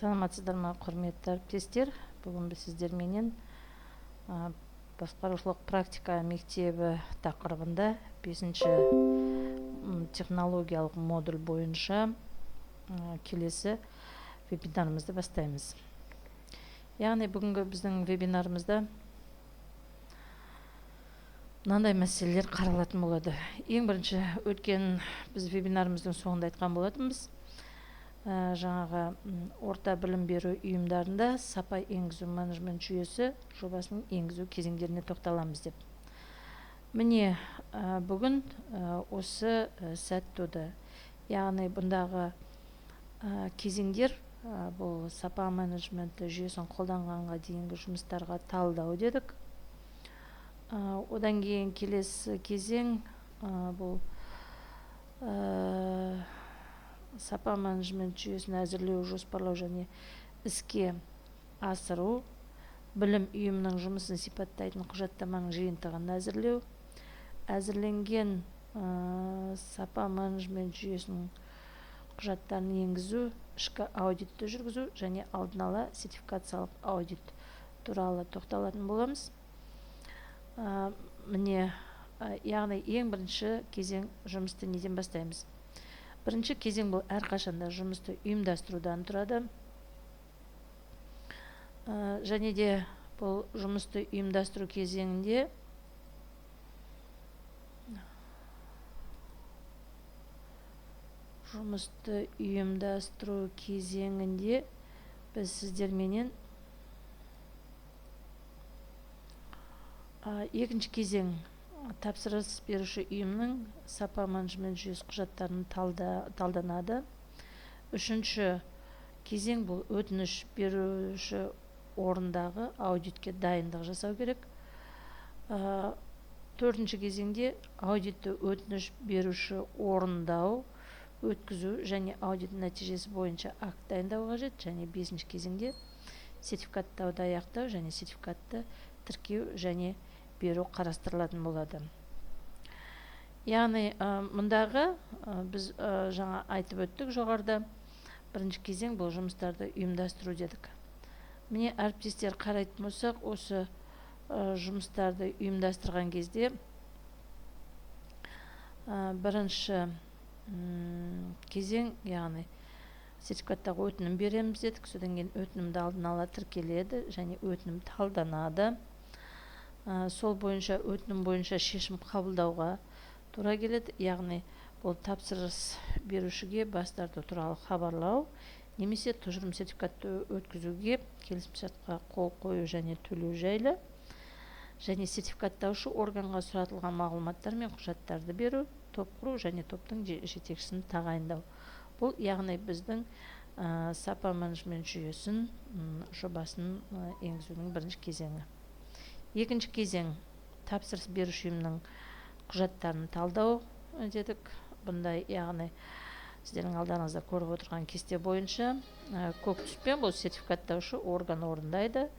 Саламатсыздар ма, құрметті әріптестер? Бүгін біз сіздерменен басқарушылық практика мектебі тақырыбында 5-ші технологиялық модуль бойынша келесі вебинарымызды бастаймыз. Яғни бүгінгі біздің вебинарымызда мынандай мәселелер қаралатын болады. Ең бірінші өткен біз вебинарымыздың соңында айтқан болатынбыз. Жаңағы орта білім беру ұйымдарында сапа енгізу менеджмент жүйесі жобасының енгізу кезеңдеріне тоқталамыз деп. Міне бүгін осы сәт туды. Яғни бұндағы кезеңдер бұл сапа менеджменті жүйесін қолданғанға дейінгі жұмыстарға талдау дедік. Одан кейін келесі кезең бұл сапа менеджмент жүйесін әзірлеу, жоспарлау және іске асыру, білім ұйымының жұмысын сипаттайтын құжаттаманың жиынтығын әзірлеу, әзірленген сапа менеджмент жүйесінің құжаттарын енгізу, ішкі аудитті жүргізу және алдын ала сертификациялық аудит туралы тоқталатын боламыз. Міне, яғни ең бірінші кезең жұмысты неден бастаймыз? Бірінші кезең бұл әрқашанда жұмысты ұйымдастырудан тұрады. Және де бұл жұмысты ұйымдастыру кезеңінде біз сіздерменен екінші кезең тапсырыс беруші ұйымның сапа менеджмент жүйесі құжаттарын талданады. Үшінші кезең бұл өтініш беруші орындағы аудитке дайындық жасау керек. Төртінші кезеңде аудитті өтініш беруші орындау, өткізу және аудит нәтижесі бойынша акт дайындау қажет. Және бесінші кезеңде сертификаттауды аяқтау және сертификатты тіркеу және беру қарастырылатын болады. Яғни мұндағы біз жаңа айтып өттік жоғарыда. Бірінші кезең бұл жұмыстарды ұйымдастыру дедік. Міне әріптестер қарайтын болсақ, осы жұмыстарды ұйымдастырған кезде бірінші кезең, яғни сертификаттағы өтінім береміз дедік. Содан кейін өтінімді алдын ала тіркеледі және өтінім талданады. Сол бойынша өтінім бойынша шешім қабылдауға тура келеді. Яғни бұл тапсырыс берушіге бас тарту туралы хабарлау немесе тұжырым сертификатты өткізуге келісімшартқа қол қою және төлеу жайлы, және сертификаттаушы органға сұратылған мағлұматтар мен құжаттарды беру, топ құру және топтың жетекшісін тағайындау. Бұл яғни біздің сапа менеджмент жүйесін жобасын енгізудің бірінші кезеңі. Екінші кезең тапсырыс беруші ұйымның құжаттарын талдау дедік. Бұндай, яғни сіздердің алдарыңызда көріп отырған кесте бойынша көк түспен бұл сертификаттаушы орган орындайды,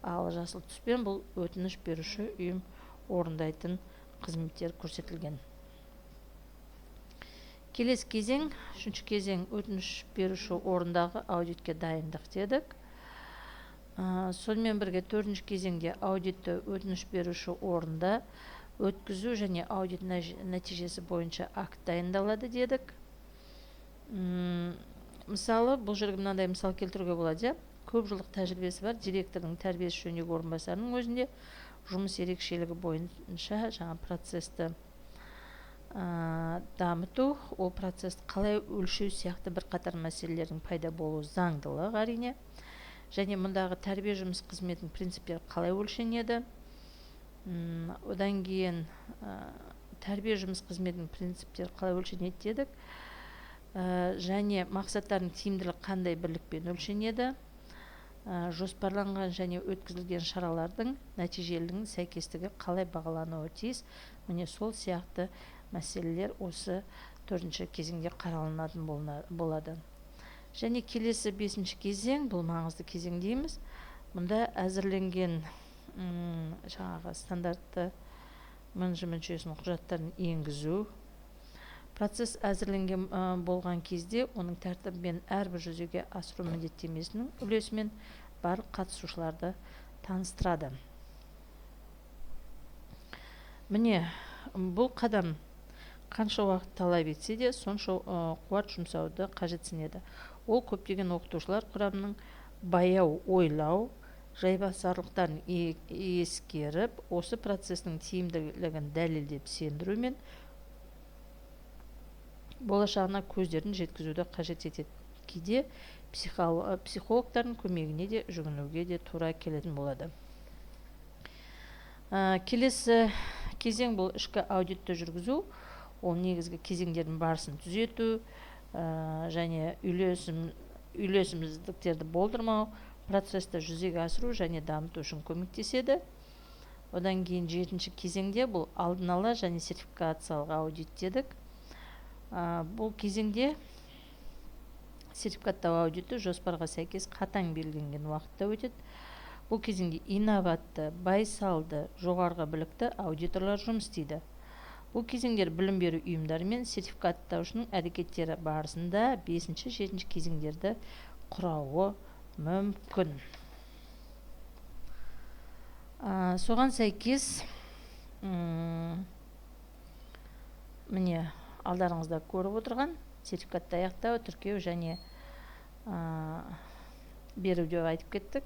ал жасыл түспен бұл өтініш беруші ұйым орындайтын қызметтер көрсетілген. Келесі кезең, үшінші кезең өтініш беруші орындағы аудитке дайындық дедік. Сонымен бірге төртінші кезеңде аудитті өтініш беруші орында өткізу және аудит нәтижесі бойынша акт дайындалады дедік. Мысалы, бұл жерге мынандай мысал келтіруге болады. Көп жылдық тәжірибесі бар директордың тәрбиесі жөніндегі орынбасарының өзінде жұмыс ерекшелігі бойынша жаңа процесті дамыту, ол процесті қалай өлшеу сияқты бірқатар мәселелердің пайда болуы заңдылық әрине. Және мұндағы тәрбие жұмыс қызметінің принциптері қалай өлшенеді. Одан кейін тәрбие жұмыс қызметінің принциптері қалай өлшенеді дедік. Және мақсаттардың тиімділігі қандай бірлікпен өлшенеді. Жоспарланған және өткізілген шаралардың нәтижелігінің сәйкестігі қалай бағалануы тиіс. Міне сол сияқты мәселелер осы төртінші кезеңде қаралынатын болады. Және келесі бесінші кезең, бұл маңызды кезең дейміз. Мұнда әзірленген жаңағы стандартты менеджмент жүйесінің құжаттарын енгізу, Процесс әзірленген болған кезде оның тәртібімен әрбір жүзеге асыру міндеттемесінің үлесімен барлық қатысушыларды таныстырады. Міне, бұл қадам қанша уақыт талап етсе де сонша қуат жұмсауды қажетсінеді. Ол көптеген оқытушылар құрамының баяу ойлау, жайбасарлықтарын ескеріп, осы процестің тиімділігін дәлелдеп сендірумен болашағына көздерін жеткізуді қажет етеді. Кейде психологтардың көмегіне де жүгінуге де тура келетін болады. Келесі кезең бұл ішкі аудитті жүргізу. Ол негізгі кезеңдердің барысын түзету және үйлесімсіздіктерді болдырмау, процесті жүзеге асыру және дамыту үшін көмектеседі. Одан кейін 7-ші кезеңде бұл алдын ала және сертификациялық аудит дедік. Бұл кезеңде сертификаттау аудиті жоспарға сәйкес қатаң белгіленген уақытта өтеді. Бұл кезеңде инноватты, байсалды, жоғарғы білікті аудиторлар жұмыс істейді. Бұл кезеңдер білім беру ұйымдары мен сертификаттаушының әрекеттері барысында 5-7 кезеңдерді құрауы мүмкін. Соған сәйкес міне алдарыңызда көріп отырған сертификатты аяқтау, тіркеу және беруде айтып кеттік.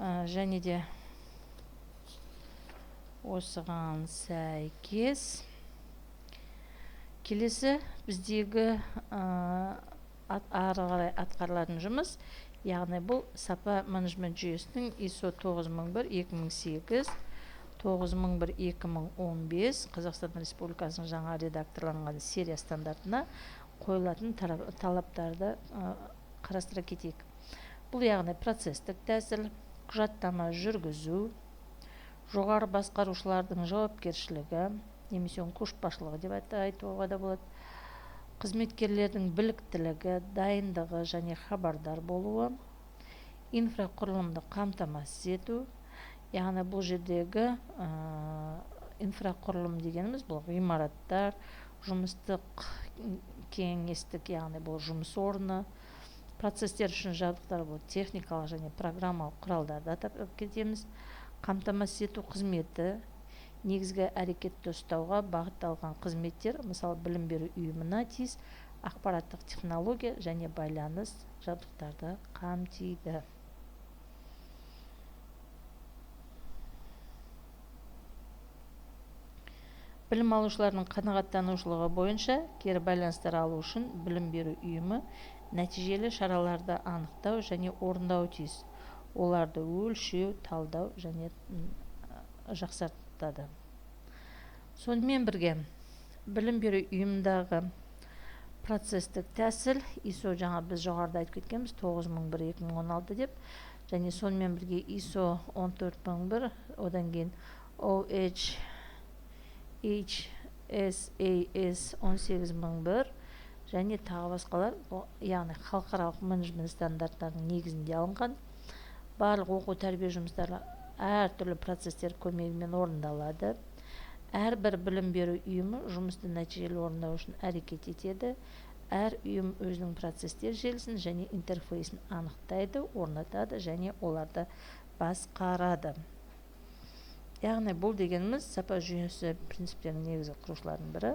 Және де осыған сәйкес келесі біздегі ары қарай атқарылатын жұмыс, яғни бұл сапа менеджмент жүйесінің ISO 9001-2008, 9001-2015 Қазақстан Республикасының жаңа редакторланған серия стандартына қойылатын талаптарды қарастыра кетейік. Бұл яғни процестік тәсіл, құжаттама жүргізу, жоғары басқарушылардың жауапкершілігі, немесе көшбасшылығы деп айтуға да болады, қызметкерлердің біліктілігі, дайындығы және хабардар болуы, инфрақұрылымды қамтамасыз ету, яғни бұл жердегі инфрақұрылым дегеніміз бұл ғимараттар, жұмыстық кеңістік, яғни бұл жұмыс орны, процестер үшін жабдықтар, бұл техникалық және программалық құралдарды атап кетеміз. Қамтамасыз ету қызметі, негізгі әрекетті ұстауға бағытталған қызметтер, мысалы білім беру ұйымына тиіс ақпараттық технология және байланыс жабдықтарды қамтиды. Білім алушылардың қанағаттанушылығы бойынша кері байланыстар алу үшін білім беру ұйымы нәтижелі шараларды анықтау және орындау тиіс. Оларды өлшеу, талдау және жақсартады. Сонымен бірге білім беру ұйымындағы процестік тәсіл ISO жаңа біз жоғарыда айтып кеткенбіз 9001-2016 деп, және сонымен бірге ISO 14001, одан кейін OHSAS 18001 және тағы басқалар, яғни халықаралық менеджмент стандарттарының негізінде алынған. Барлық оқу тәрбие жұмыстары әртүрлі процестер көмегімен орындалады. Әрбір білім беру ұйымы жұмысты нәтижелі орындау үшін әрекет етеді. Әр ұйым өзінің процестер желісін және интерфейсін анықтайды, орнатады және оларды басқарады. Яғни бұл дегеніміз сапа жүйесі принциптерінің негізгі құрушыларының бірі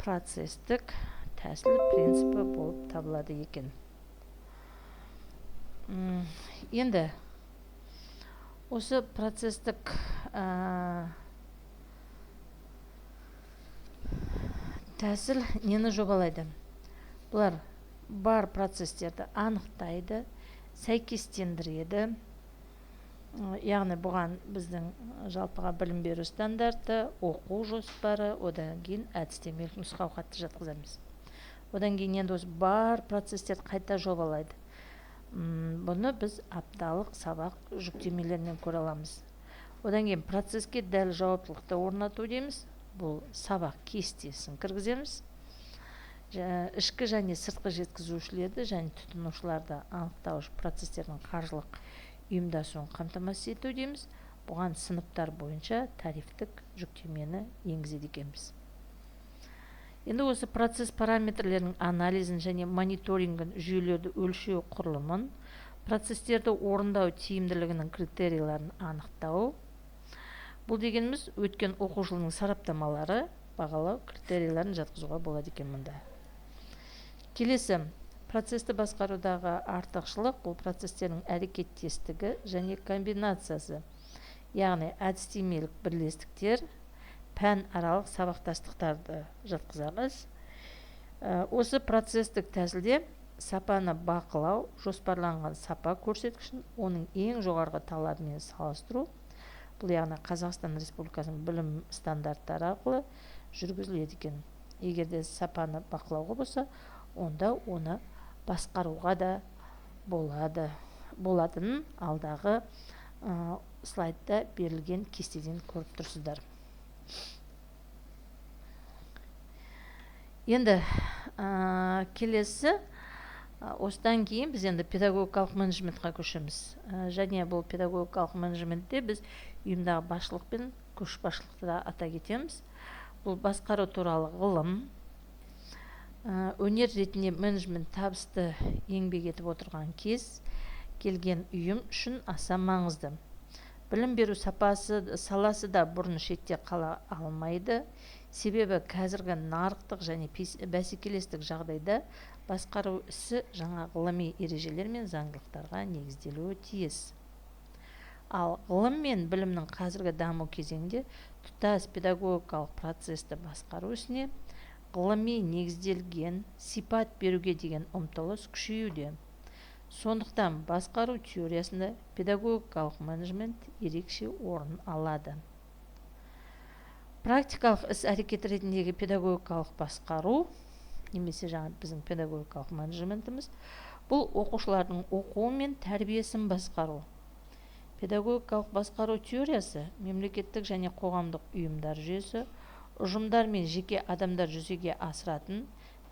процестік тәсіл принципі болып табылады екен. Енді осы процестік тәсіл нені жобалайды? Бұлар бар процестерді анықтайды, сәйкестендіреді. Яғни бұған біздің жалпыға білім беру стандарты, оқу жоспары, одан кейін әдістемелік нұсқауқатты жатқызамыз. Одан кейін енді осы бар процестерді қайта жобалайды. Бұны біз апталық сабақ жүктемелерінен көре аламыз. Одан кейін процеске дәл жауаптылықты орнату дейміз. Бұл сабақ кестесін кіргіземіз. Ішкі және сыртқы жеткізушілерді және тұтынушыларды анықтауыш процестердің қаржылық ұйымдасуын қамтамасыз ету дейміз. бұған сыныптар бойынша тарифтік жүктемені енгізеді екенбіз. Енді осы процесс параметрлерінің анализін және мониторингін, жүйелерді өлшеу құрылымын, процестерді орындау тиімділігінің критерийлерін анықтау. Бұл дегеніміз өткен оқу жылының сараптамалары бағалау критерийлерін жатқызуға болады екен мұнда. Келесі, процесті басқарудағы артықшылық бұл процестердің әрекеттестігі және комбинациясы, яғни әдістемелік бірлестіктер, пән аралық сабақтастықтарды жатқызамыз. Осы процестік тәсілде сапаны бақылау, жоспарланған сапа көрсеткішін оның ең жоғарғы талабымен салыстыру, бұл яғни Қазақстан Республикасының білім стандарттары арқылы жүргізіледі екен. Егер де сапаны бақылауға болса, онда оны басқаруға да болатынын алдағы слайдта берілген кестеден көріп тұрсыздар. Енді келесі, осыдан кейін біз енді педагогикалық менеджментқа көшеміз. Және бұл педагогикалық менеджментте біз ұйымдағы басшылық пен көшбасшылықты да ата кетеміз. Бұл басқару туралы ғылым, өнер ретінде менеджмент табысты еңбек етіп отырған кез келген ұйым үшін аса маңызды. Білім беру саласы да бұрын шетте қала алмайды. Себебі қазіргі нарықтық және бәсекелестік жағдайда басқару ісі жаңа ғылыми ережелер мен заңдылықтарға негізделуі тиіс. Ал ғылым мен білімнің қазіргі даму кезеңінде тұтас педагогикалық процесті басқару ісіне ғылыми негізделген сипат беруге деген ұмтылыс күшеюде. Сондықтан басқару теориясында педагогикалық менеджмент ерекше орын алады. Практикалық іс әрекет ретіндегі педагогикалық басқару, немесе жаңа біздің педагогикалық менеджментіміз, бұл оқушылардың оқуы мен тәрбиесін басқару. Педагогикалық басқару теориясы мемлекеттік және қоғамдық ұйымдар жүйесі, ұжымдар мен жеке адамдар жүзеге асыратын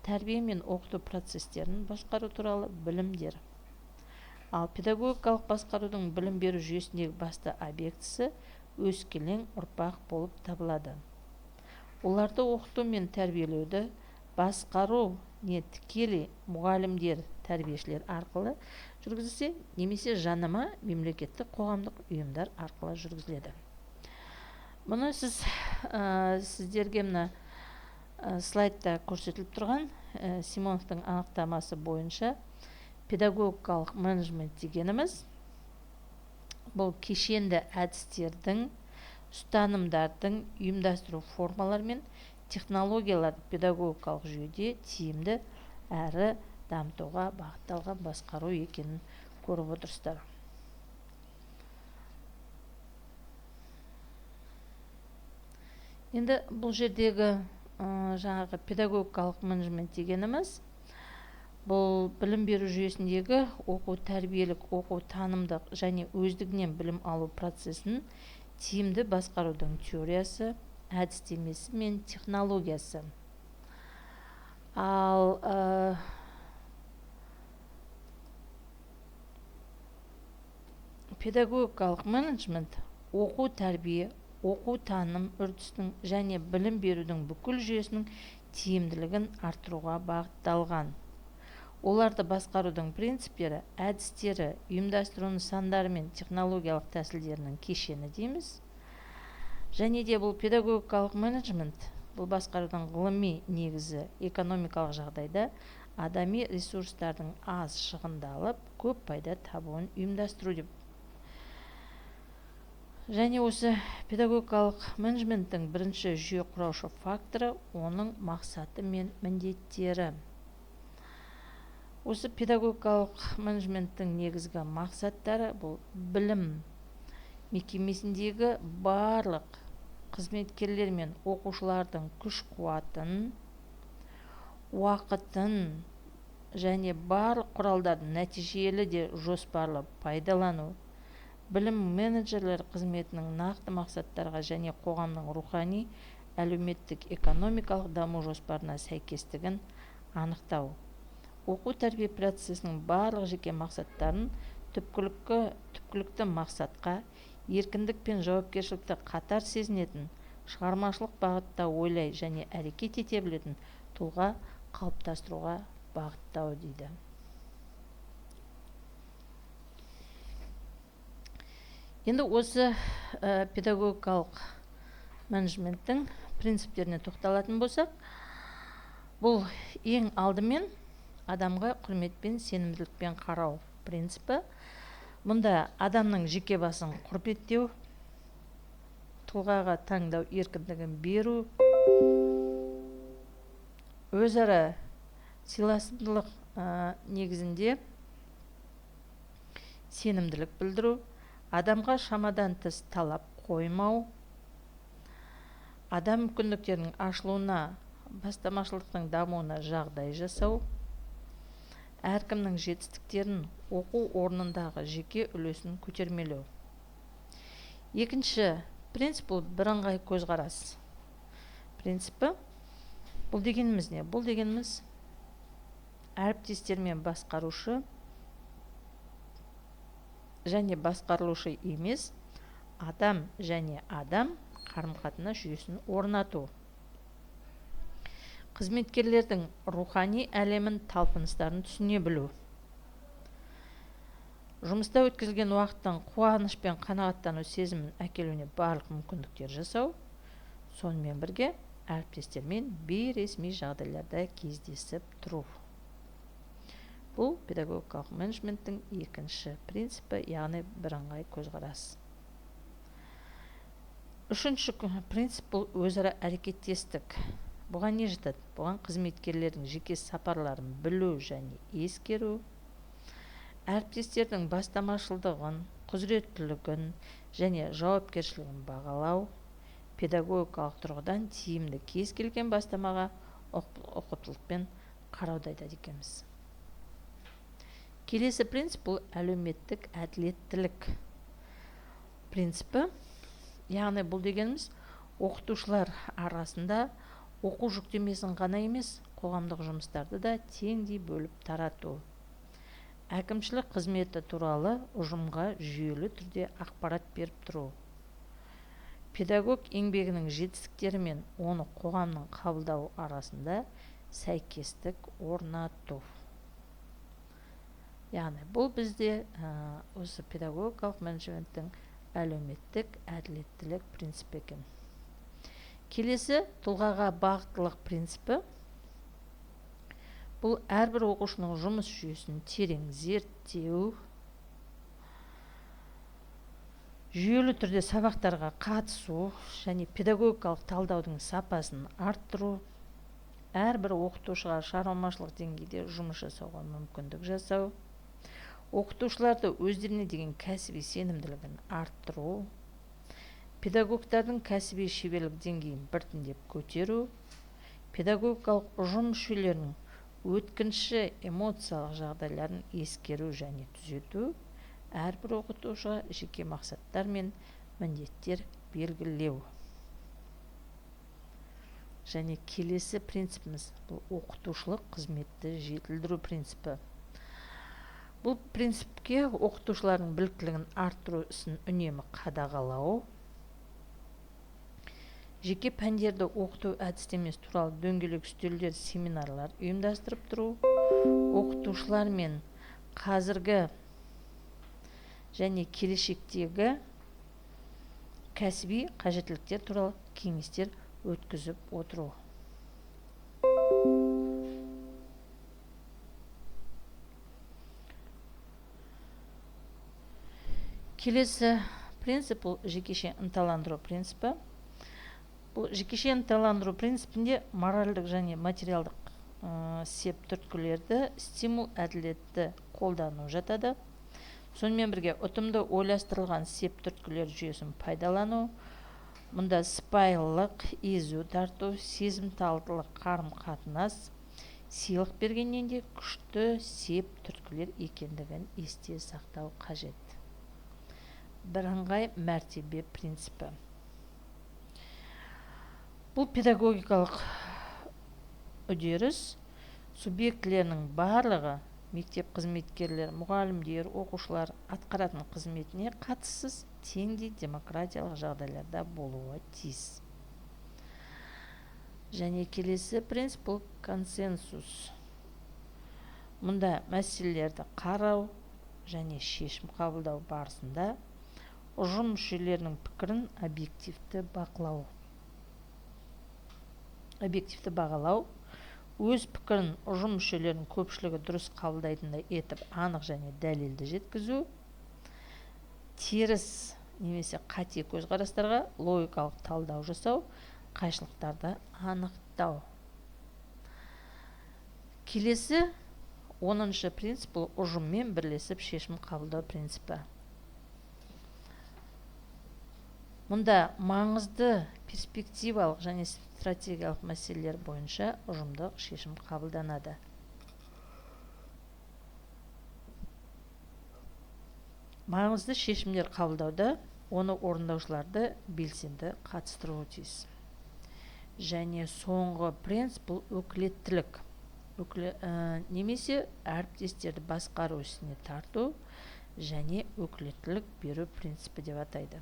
тәрбие мен оқыту процестерін басқару туралы білімдер. Ал педагогикалық басқарудың білім беру жүйесіндегі басты объектісі өскелең ұрпақ болып табылады. Оларды оқыту мен тәрбиелеуді басқару не тікелей мұғалімдер, тәрбиешілер арқылы жүргізілсе, немесе жанама мемлекеттік қоғамдық ұйымдар арқылы жүргізіледі. Мұны сіздерге мына слайдта көрсетіліп тұрған Симоновтың анықтамасы бойынша педагогикалық менеджмент дегеніміз бұл кешенді әдістердің, ұстанымдардың, ұйымдастыру формалар мен технологиялар педагогикалық жүйеде тиімді әрі дамытуға бағытталған басқару екенін көріп отырсыздар. Енді бұл жердегі жаңағы педагогикалық менеджмент дегеніміз бұл білім беру жүйесіндегі оқу тәрбиелік, оқу танымдық және өздігінен білім алу процесін тиімді басқарудың теориясы, әдістемесі мен технологиясы. Ал педагогикалық менеджмент оқу тәрбие, оқу таным үрдісінің және білім берудің бүкіл жүйесінің тиімділігін арттыруға бағытталған. Оларды басқарудың принциптері, әдістері, ұйымдастыру нысандары мен технологиялық тәсілдерінің кешені дейміз. Және де бұл педагогикалық менеджмент, бұл басқарудың ғылыми негізі экономикалық жағдайда адами ресурстардың аз шығындалып, көп пайда табуын ұйымдастыру деп. Және осы педагогикалық менеджменттің бірінші жүйе құраушы факторы оның мақсаты мен міндеттері. Осы педагогикалық менеджменттің негізгі мақсаттары бұл білім мекемесіндегі барлық қызметкерлер мен оқушылардың күш-қуатын, уақытын және барлық құралдардың нәтижелі де жоспарлы пайдалану, білім менеджерлер қызметінің нақты мақсаттарға және қоғамның рухани, әлеуметтік, экономикалық даму жоспарына сәйкестігін анықтау. Оқу тәрбие процесінің барлық жеке мақсаттарын түпкілікті мақсатқа, еркіндік пен жауапкершілікті қатар сезінетін, шығармашылық бағытта ойлай және әрекет ете білетін тұлға қалыптастыруға бағыттау дейді. Енді осы педагогикалық менеджменттің принциптеріне тоқталатын болсақ, бұл ең алдымен адамға құрметпен, сенімділікпен қарау принципі. Мұнда адамның жеке басын құрметтеу, тұлғаға таңдау еркіндігін беру, өзара сыйластық негізінде сенімділік білдіру, адамға шамадан тыс талап қоймау, адам мүмкіндіктерінің ашылуына, бастамашылықтың дамуына жағдай жасау, әркімнің жетістіктерін оқу орнындағы жеке үлесін көтермелеу. Екінші принцип бұл бірыңғай көзқарас принципі. Бұл дегеніміз не? Бұл дегеніміз әріптестермен басқарушы және басқарылушы емес, адам және адам қарым-қатынас жүйесін орнату. Қызметкерлердің рухани әлемін, талпыныстарын түсіне білу. Жұмыста өткізілген уақыттан қуаныш пен қанағаттану сезімін әкелуіне барлық мүмкіндіктер жасау. Сонымен бірге әріптестермен бейресми жағдайларда кездесіп тұру. Бұл педагогикалық менеджменттің екінші принципі, яғни бірыңғай көзқарас. Үшінші принцип бұл өзара әрекеттестік. Бұған не жатады? Бұған қызметкерлердің жеке сапарларын білу және ескеру, әріптестердің бастамашылдығын, құзыреттілігін және жауапкершілігін бағалау, педагогикалық тұрғыдан тиімді кез келген бастамаға ұқыптылықпен қарауды айтады екенбіз. Келесі принцип бұл әлеуметтік әділеттілік принципі. Яғни бұл дегеніміз оқытушылар арасында оқу жүктемесін ғана емес, қоғамдық жұмыстарды да теңдей бөліп тарату. Әкімшілік қызметі туралы ұжымға жүйелі түрде ақпарат беріп тұру. Педагог еңбегінің жетістіктері мен оны қоғамның қабылдауы арасында сәйкестік орнату. Яғни бұл бізде осы педагогикалық менеджменттің әлеуметтік әділеттілік принципі екен. Келесі тұлғаға бағыттылық принципі. Бұл әрбір оқушының жұмыс жүйесін терең зерттеу, жүйелі түрде сабақтарға қатысу және педагогикалық талдаудың сапасын арттыру, әрбір оқытушыға шығармашылық деңгейде жұмыс жасауға мүмкіндік жасау, оқытушыларды өздеріне деген кәсіби сенімділігін арттыру, педагогтардың кәсіби шеберлік деңгейін біртіндеп көтеру, педагогикалық ұжым мүшелерінің өткінші эмоциялық жағдайларын ескеру және түзету, әрбір оқытушыға жеке мақсаттар мен міндеттер белгілеу. Және келесі принципіміз бұл оқытушылық қызметті жетілдіру принципі. Бұл принципке оқытушылардың біліктілігін арттыру ісін үнемі қадағалау, жеке пәндерді оқыту әдістемесі туралы дөңгелек үстелдер, семинарлар ұйымдастырып тұру, оқытушылар мен қазіргі және келешектегі кәсіби қажеттіліктер туралы кеңестер өткізіп отыру. Келесі принцип бұл жекеше ынталандыру принципі. Бұл жекеше ынталандыру принципінде моральдық және материалдық сеп түрткілерді стимул әділетті қолдану жатады. Сонымен бірге ұтымды ойластырылған сеп түрткілер жүйесін пайдалану, мұнда сыпайылық, езу тарту, сезімталдылық қарым-қатынас, сыйлық бергеннен де күшті сеп түрткілер екендігін есте сақтау қажет. Бірыңғай мәртебе принципі. Бұл педагогикалық үдеріс субъектілерінің барлығы, мектеп қызметкерлері, мұғалімдер, оқушылар атқаратын қызметіне қатыссыз теңдей демократиялық жағдайларда болуы тиіс. Және келесі принцип бұл консенсус. Мұнда мәселелерді қарау және шешім қабылдау барысында ұжым мүшелерінің пікірін объективті бағалау, өз пікірін ұжым мүшелерінің көпшілігі дұрыс қабылдайтындай етіп анық және дәлелді жеткізу, теріс немесе қате көзқарастарға логикалық талдау жасау, қайшылықтарды анықтау. Келесі 10-шы принцип бұл ұжыммен бірлесіп шешім қабылдау принципі. Мұнда маңызды перспективалық және стратегиялық мәселелер бойынша ұжымдық шешім қабылданады. Маңызды шешімдер қабылдауда оны орындаушыларды белсенді қатыстыруы тиіс. Және соңғы принцип бұл өкілеттілік. Немесе әріптестерді басқару ісіне тарту және өкілеттілік беру принципі деп атайды.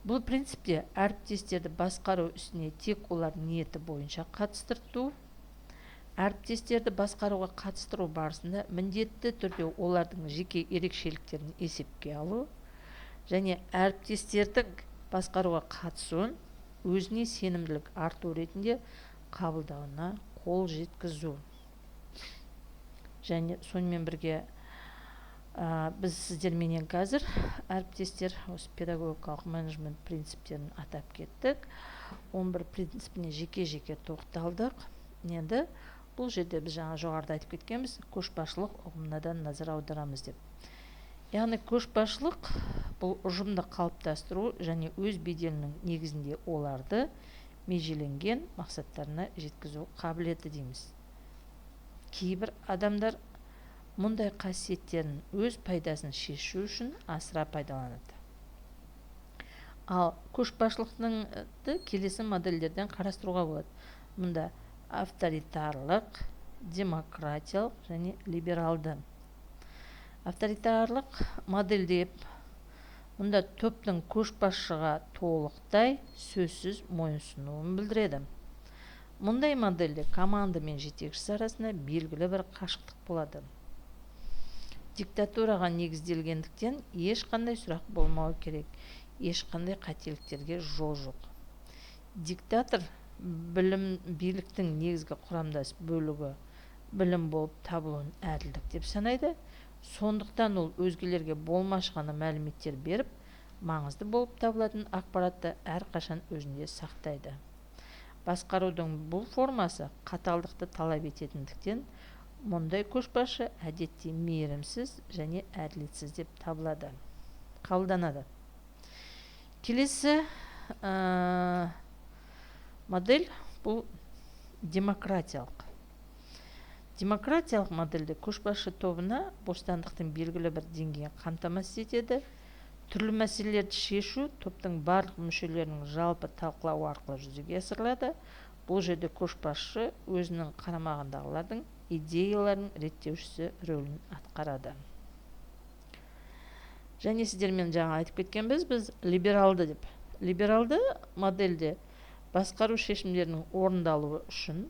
Бұл принципте әріптестерді басқару ісіне тек олар ниеті бойынша қатыстырту, әріптестерді басқаруға қатыстыру барысында міндетті түрде олардың жеке ерекшеліктерін есепке алу және әріптестердің басқаруға қатысуын өзіне сенімділік арту ретінде қабылдауына қол жеткізу. Және сонымен бірге біз сіздерменен қазір әріптестер осы педагогикалық менеджмент принциптерін атап кеттік. 11 принципіне жеке-жеке тоқталдық. Енді бұл жерде біз жаңа жоғарыда айтып кеткенбіз, көшбасшылық ұғымына да назар аударамыз деп. Яғни көшбасшылық бұл ұжымды қалыптастыру және өз беделінің негізінде оларды межеленген мақсаттарына жеткізу қабілеті дейміз. Кейбір адамдар мұндай қасиеттерін өз пайдасын шешу үшін асыра пайдаланады. Ал көшбасшылықтың келесі модельдерден қарастыруға болады. Мұнда авторитарлық, демократиялық және либералды. Авторитарлық модель деп мұнда топтың көшбасшыға толықтай сөзсіз мойынсынуын білдіреді. Мұндай модельде команда мен жетекшісі арасында белгілі бір қашықтық болады. Диктатураға негізделгендіктен ешқандай сұрақ болмауы керек, ешқандай қателіктерге жол жоқ. Диктатор биліктің негізгі құрамдас бөлігі білім болып табылуын әділдік деп санайды. Сондықтан ол өзгелерге болмашығаны мәліметтер беріп, маңызды болып табылатын ақпаратты әрқашан өзінде сақтайды. Басқарудың бұл формасы қаталдықты талап ететіндіктен, мұндай көшбасшы әдетте мейірімсіз және әділетсіз деп қабылданады. Келесі модель бұл демократиялық. Демократиялық модельде көшбасшы тобына бостандықтың белгілі бір деңгейін қамтамасыз етеді. Түрлі мәселелерді шешу топтың барлық мүшелерінің жалпы талқылау арқылы жүзеге асырылады. Бұл жерде көшбасшы өзінің қарамағындағылардың идеяларын реттеушісі рөлін атқарады. Және сіздермен жаңа айтып кеткенбіз, біз либералды деп. Либералды модельде басқару шешімдерінің орындалуы үшін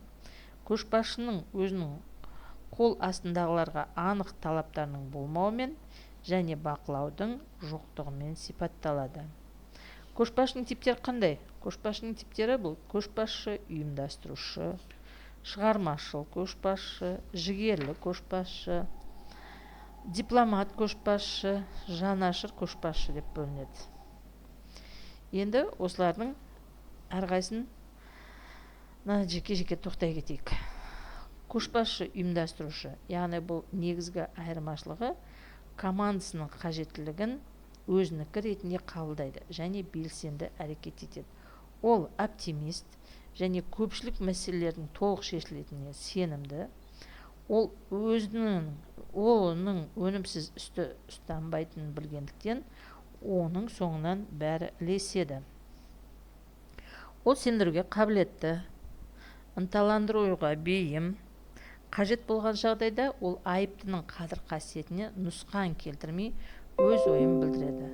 көшбасшының өзінің қол астындағыларға анық талаптарының болмауымен және бақылаудың жоқтығымен сипатталады. Көшбасшының типтері қандай? Көшбасшының типтері бұл көшбасшы, ұйымдастырушы, шығармашыл көшбасшы, жігерлі көшбасшы, дипломат көшбасшы, жанашыр көшбасшы деп бөлінеді. Енді осылардың әрқайсысын жеке-жеке тоқтай кетейік. Көшбасшы ұйымдастырушы, яғни бұл негізгі айырмашылығы командасының қажеттілігін өзінікі ретінде қабылдайды және белсенді әрекет етеді. Ол оптимист және көпшілік мәселелердің толық шешілетініне сенімді. Ол оның өнімсіз үсті ұстанбайтынын білгендіктен, оның соңынан бәрі ілеседі. Ол сендіруге қабілетті, ынталандыруға бейім, қажет болған жағдайда ол айыптының қадір қасиетіне нұсқан келтірмей өз ойын білдіреді.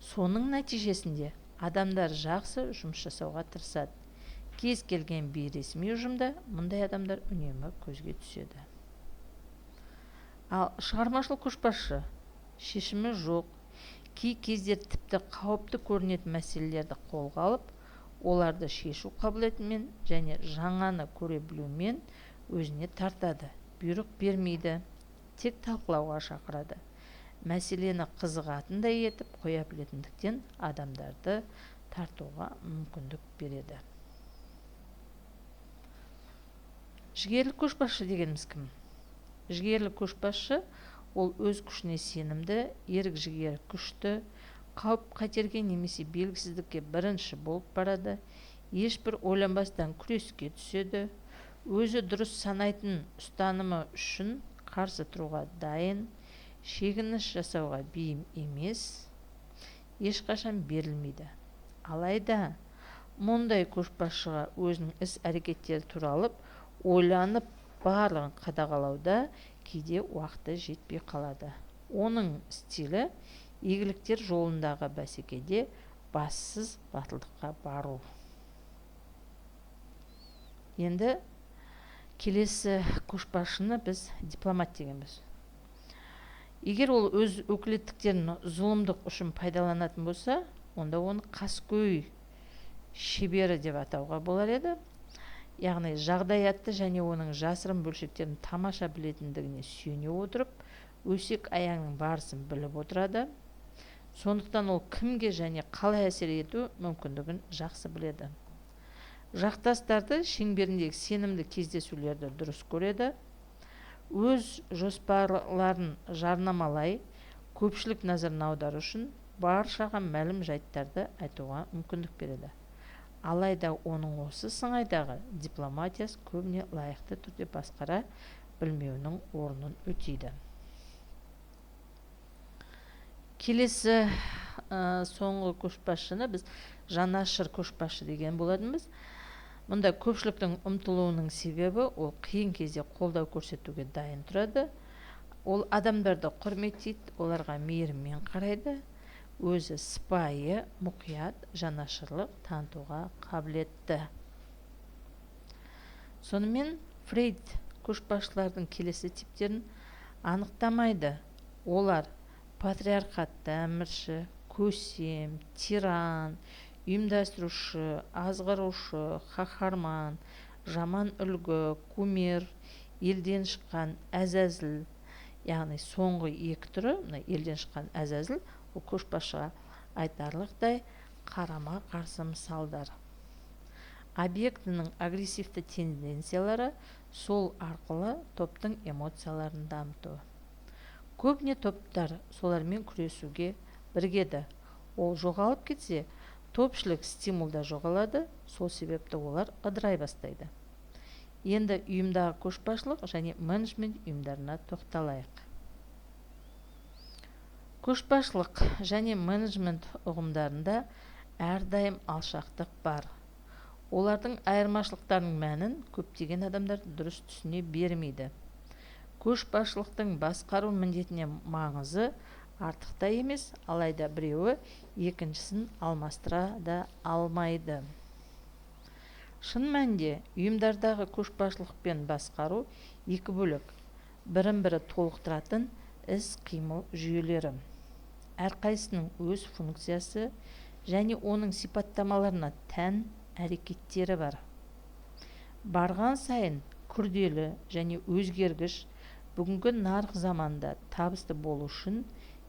Соның нәтижесінде адамдар жақсы жұмыс жасауға тырысады. Кез келген бейресми ұжымда мұндай адамдар үнемі көзге түседі. Ал шығармашылық көшбасшы шешімі жоқ, кей кездер тіпті қауіпті көрінетін мәселелерді қолға алып, оларды шешу қабілетімен және жаңаны көре білумен өзіне тартады. Бұйрық бермейді, тек талқылауға шақырады. Мәселені қызығатындай етіп қоя білетіндіктен адамдарды тартуға мүмкіндік береді. Жігерлі көшбасшы дегеніміз кім? Жігерлі көшбасшы ол өз күшіне сенімді, ерік жігері күшті, қауіп қатерге немесе белгісіздікке бірінші болып барады, ешбір ойланбастан күреске түседі, өзі дұрыс санайтын ұстанымы үшін қарсы тұруға дайын, шегініс жасауға бейім емес, ешқашан берілмейді. Алайда мұндай көшбасшыға өзінің іс-әрекеттері туралы ойланып барлығын қадағалауда кейде уақыты жетпей қалады. Оның стилі игіліктер жолындағы бәсекеде бассыз батылдыққа бару. Енді келесі көшбасшыны біз дипломат дегенбіз. Егер ол өз өкілеттіктерін зұлымдық үшін пайдаланатын болса, онда оны қаскөй шебері деп атауға болар еді. Яғни жағдаятты және оның жасырын бөлшектерін тамаша білетіндігіне сүйене отырып, өсек аяңның барысын біліп отырады. Сондықтан ол кімге және қалай әсер ету мүмкіндігін жақсы біледі. Жақтастарды шеңберіндегі сенімді кездесулерді дұрыс көреді. Өз жоспарларын жарнамалай, көпшілік назарын аудару үшін баршаға мәлім жайттарды айтуға мүмкіндік береді. Алайда оның осы сыңайдағы дипломатиясы көбіне лайықты түрде басқара білмеуінің орнын өтейді. Келесі соңғы көшбасшыны біз жанашыр көшбасшы деген болатынбыз. Мұнда көпшіліктің ұмтылуының себебі ол қиын кезде қолдау көрсетуге дайын тұрады. Ол адамдарды құрметтейді, оларға мейіріммен қарайды. Өзі сыпайы, мұқият, жанашырлық танытуға қабілетті. Сонымен Фрейд көшбасшылардың келесі типтерін анықтамайды. Олар патриархатты әмірші, көсем, тиран, ұйымдастырушы, азғырушы, қаһарман, жаман үлгі, кумир, елден шыққан әзәзіл. Яғни соңғы екі түрі, елден шыққан әзәзіл, ол көшбасшыға айтарлықтай қарама қарсы мысалдар. Объектінің агрессивті тенденциялары сол арқылы топтың эмоцияларын дамыту. Көбіне топтар солармен күресуге біргеді. Ол жоғалып кетсе, топшылық стимулда жоғалады, сол себепті олар ыдырай бастайды. Енді ұйымдағы көшбасшылық және менеджмент ұйымдарына тоқталайық. Көшбасшылық және менеджмент ұғымдарында әрдайым алшақтық бар. Олардың айырмашылықтарының мәнін көптеген адамдар дұрыс түсіне бермейді. Көшбасшылықтың басқару міндетіне маңызы артықта емес, алайда біреуі екіншісін алмастыра да алмайды. Шын мәнінде ұйымдардағы көшбасшылық пен басқару екі бөлек, бірін-бірі толықтыратын іс-қимыл жүйелері. Әрқайсының өз функциясы және оның сипаттамаларына тән әрекеттері бар. Барған сайын күрделі және өзгергіш бүгінгі нарық заманда табысты болу үшін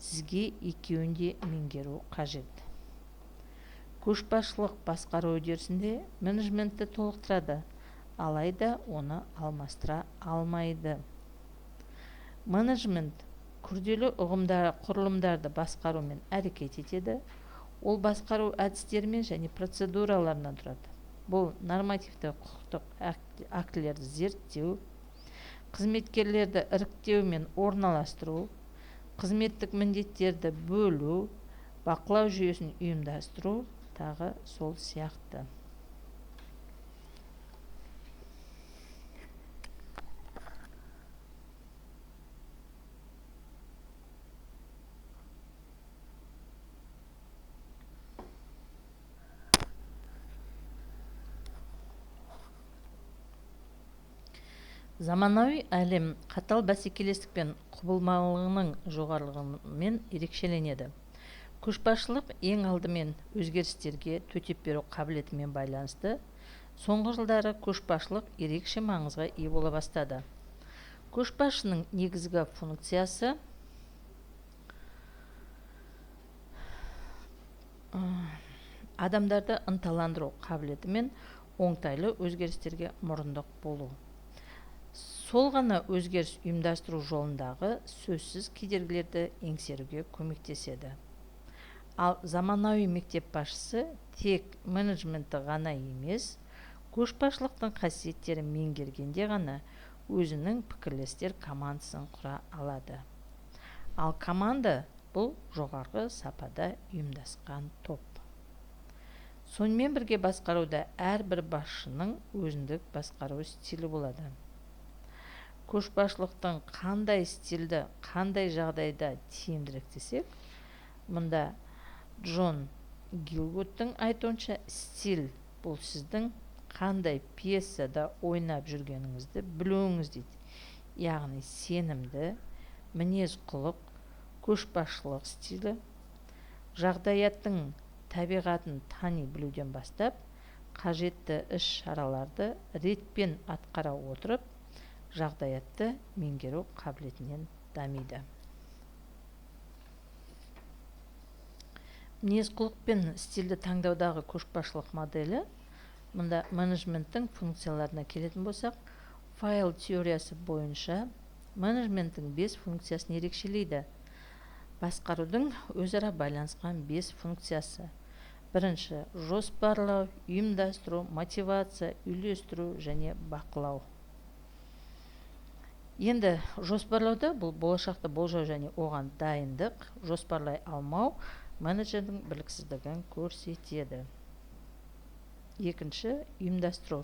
сізге екеуін де меңгеру қажет. Көшбасшылық басқару үдерісінде менеджментті толықтырады, алайда оны алмастыра алмайды. Менеджмент күрделі құрылымдарды басқарумен әрекет етеді. Ол басқару әдістерімен және процедураларынан тұрады. Бұл нормативті құқықтық актілерді зерттеу, қызметкерлерді іріктеу мен орналастыру, қызметтік міндеттерді бөлу, бақылау жүйесін ұйымдастыру, тағы сол сияқты. Заманауи әлем қатал бәсекелестік пен құбылмалылығының жоғарылығымен ерекшеленеді. Көшбасшылық ең алдымен өзгерістерге төтеп беру қабілетімен байланысты. Соңғы жылдары көшбасшылық ерекше маңызға ие бола бастады. Көшбасшының негізгі функциясы адамдарды ынталандыру қабілеті мен оңтайлы өзгерістерге мұрындық болу. Сол ғана өзгеріс ұйымдастыру жолындағы сөзсіз кедергілерді еңсеруге көмектеседі. Ал заманауи мектеп басшысы тек менеджментті ғана емес, көшбасшылықтың қасиеттерін меңгергенде ғана өзінің пікірлестер командасын құра алады. Ал команда бұл жоғарғы сапада ұйымдасқан топ. Сонымен бірге басқаруда әрбір басшының өзіндік басқару стилі болады. Көшбасшылықтың қандай стильді, қандай жағдайда тиімдірек десек, мұнда Джон Гилгуттың айтуынша стиль бұл сіздің қандай пьесада ойнап жүргеніңізді білуіңіз дейді. Яғни сенімді, мінез құлық, көшбасшылық стилі, жағдаяттың табиғатын тани білуден бастап, қажетті іс-шараларды ретпен атқара отырып, жағдаятты меңгеру қабілетінен дамиды. Мінез құлық пен стильді таңдаудағы көшбасшылық моделі, мұнда менеджменттің функцияларына келетін болсақ, файл теориясы бойынша менеджменттің 5 функциясын ерекшелейді. Басқарудың өзара байланысқан 5 функциясы. Бірінші, жоспарлау, ұйымдастыру, мотивация, үйлестіру және бақылау. Енді жоспарлауда бұл болашақты болжау және оған дайындық, жоспарлай алмау менеджердің біліксіздігін көрсетеді. Екінші, ұйымдастыру.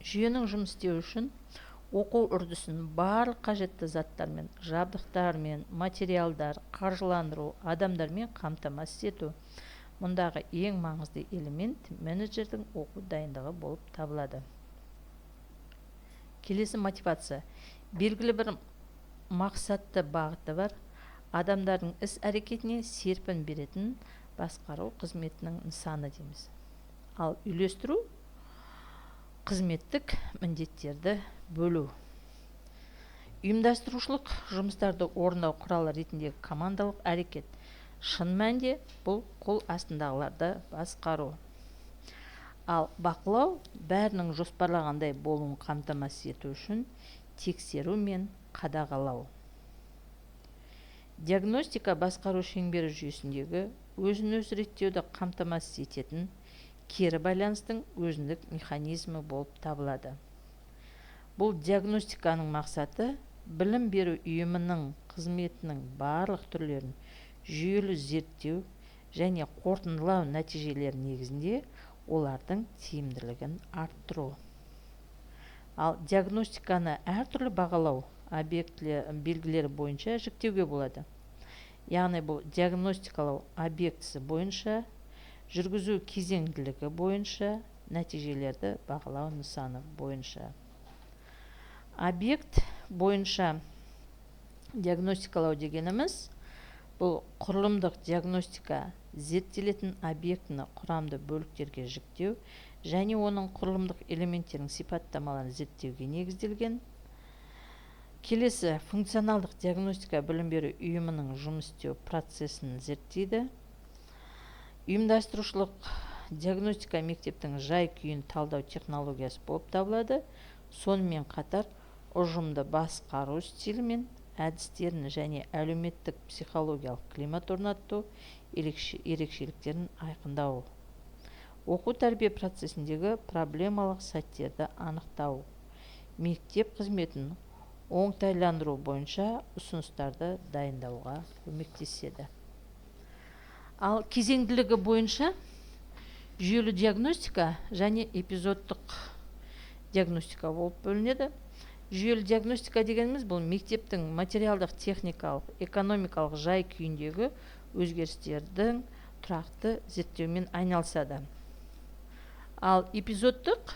Жүйенің жұмыс істеуі үшін оқу үрдісін барлық қажетті заттармен, жабдықтармен, материалдар, қаржыландыру, адамдармен қамтамасыз ету. Мұндағы ең маңызды элемент менеджердің оқу дайындығы болып табылады. Келесі мотивация. Белгілі бір мақсатты бағыты бар, адамдардың іс-әрекетіне серпін беретін басқару қызметінің нысаны дейміз. Ал үйлестіру қызметтік міндеттерді бөлу. Ұйымдастырушылық жұмыстарды орындау құралы ретіндегі командалық әрекет. Шын мәнінде бұл қол астындағыларды басқару. Ал бақылау бәрінің жоспарлағандай болуын қамтамасыз ету үшін тексеру мен қадағалау. Диагностика басқару шеңбері жүйесіндегі өзін-өзі реттеуді қамтамасыз ететін кері байланыстың өзіндік механизмі болып табылады. Бұл диагностиканың мақсаты білім беру ұйымының қызметінің барлық түрлерін жүйелі зерттеу және қорытындылау нәтижелері негізінде олардың тиімділігін арттыру. Ал диагностиканы әртүрлі бағалау белгілері бойынша жіктеуге болады. Яғни бұл диагностикалау объектісі бойынша, жүргізу кезеңділігі бойынша, нәтижелерді бағалау нысаны бойынша. Объект бойынша диагностикалау дегеніміз бұл құрылымдық диагностика зерттелетін объектіні құрамды бөліктерге жіктеу және оның құрылымдық элементтерінің сипаттамаларын зерттеуге негізделген. Келесі функционалдық диагностика білім беру ұйымының жұмыс істеу процесін зерттейді. Ұйымдастырушылық диагностика мектептің жай-күйін талдау технологиясы болып табылады. Сонымен қатар ұжымды басқару стилі мен әдістерін және әлеуметтік психологиялық климат орнату ерекшеліктерін айқындау. Оқу тәрбие процесіндегі проблемалық сәттерді анықтау. Мектеп қызметін оңтайландыру бойынша ұсыныстарды дайындауға көмектеседі. Ал кезеңділігі бойынша жүйелі диагностика және эпизодтық диагностика болып бөлінеді. Жүйелі диагностика дегеніміз бұл мектептің материалдық, техникалық, экономикалық жай күйіндегі өзгерістердің тұрақты зерттеумен айналысады. Ал эпизодтық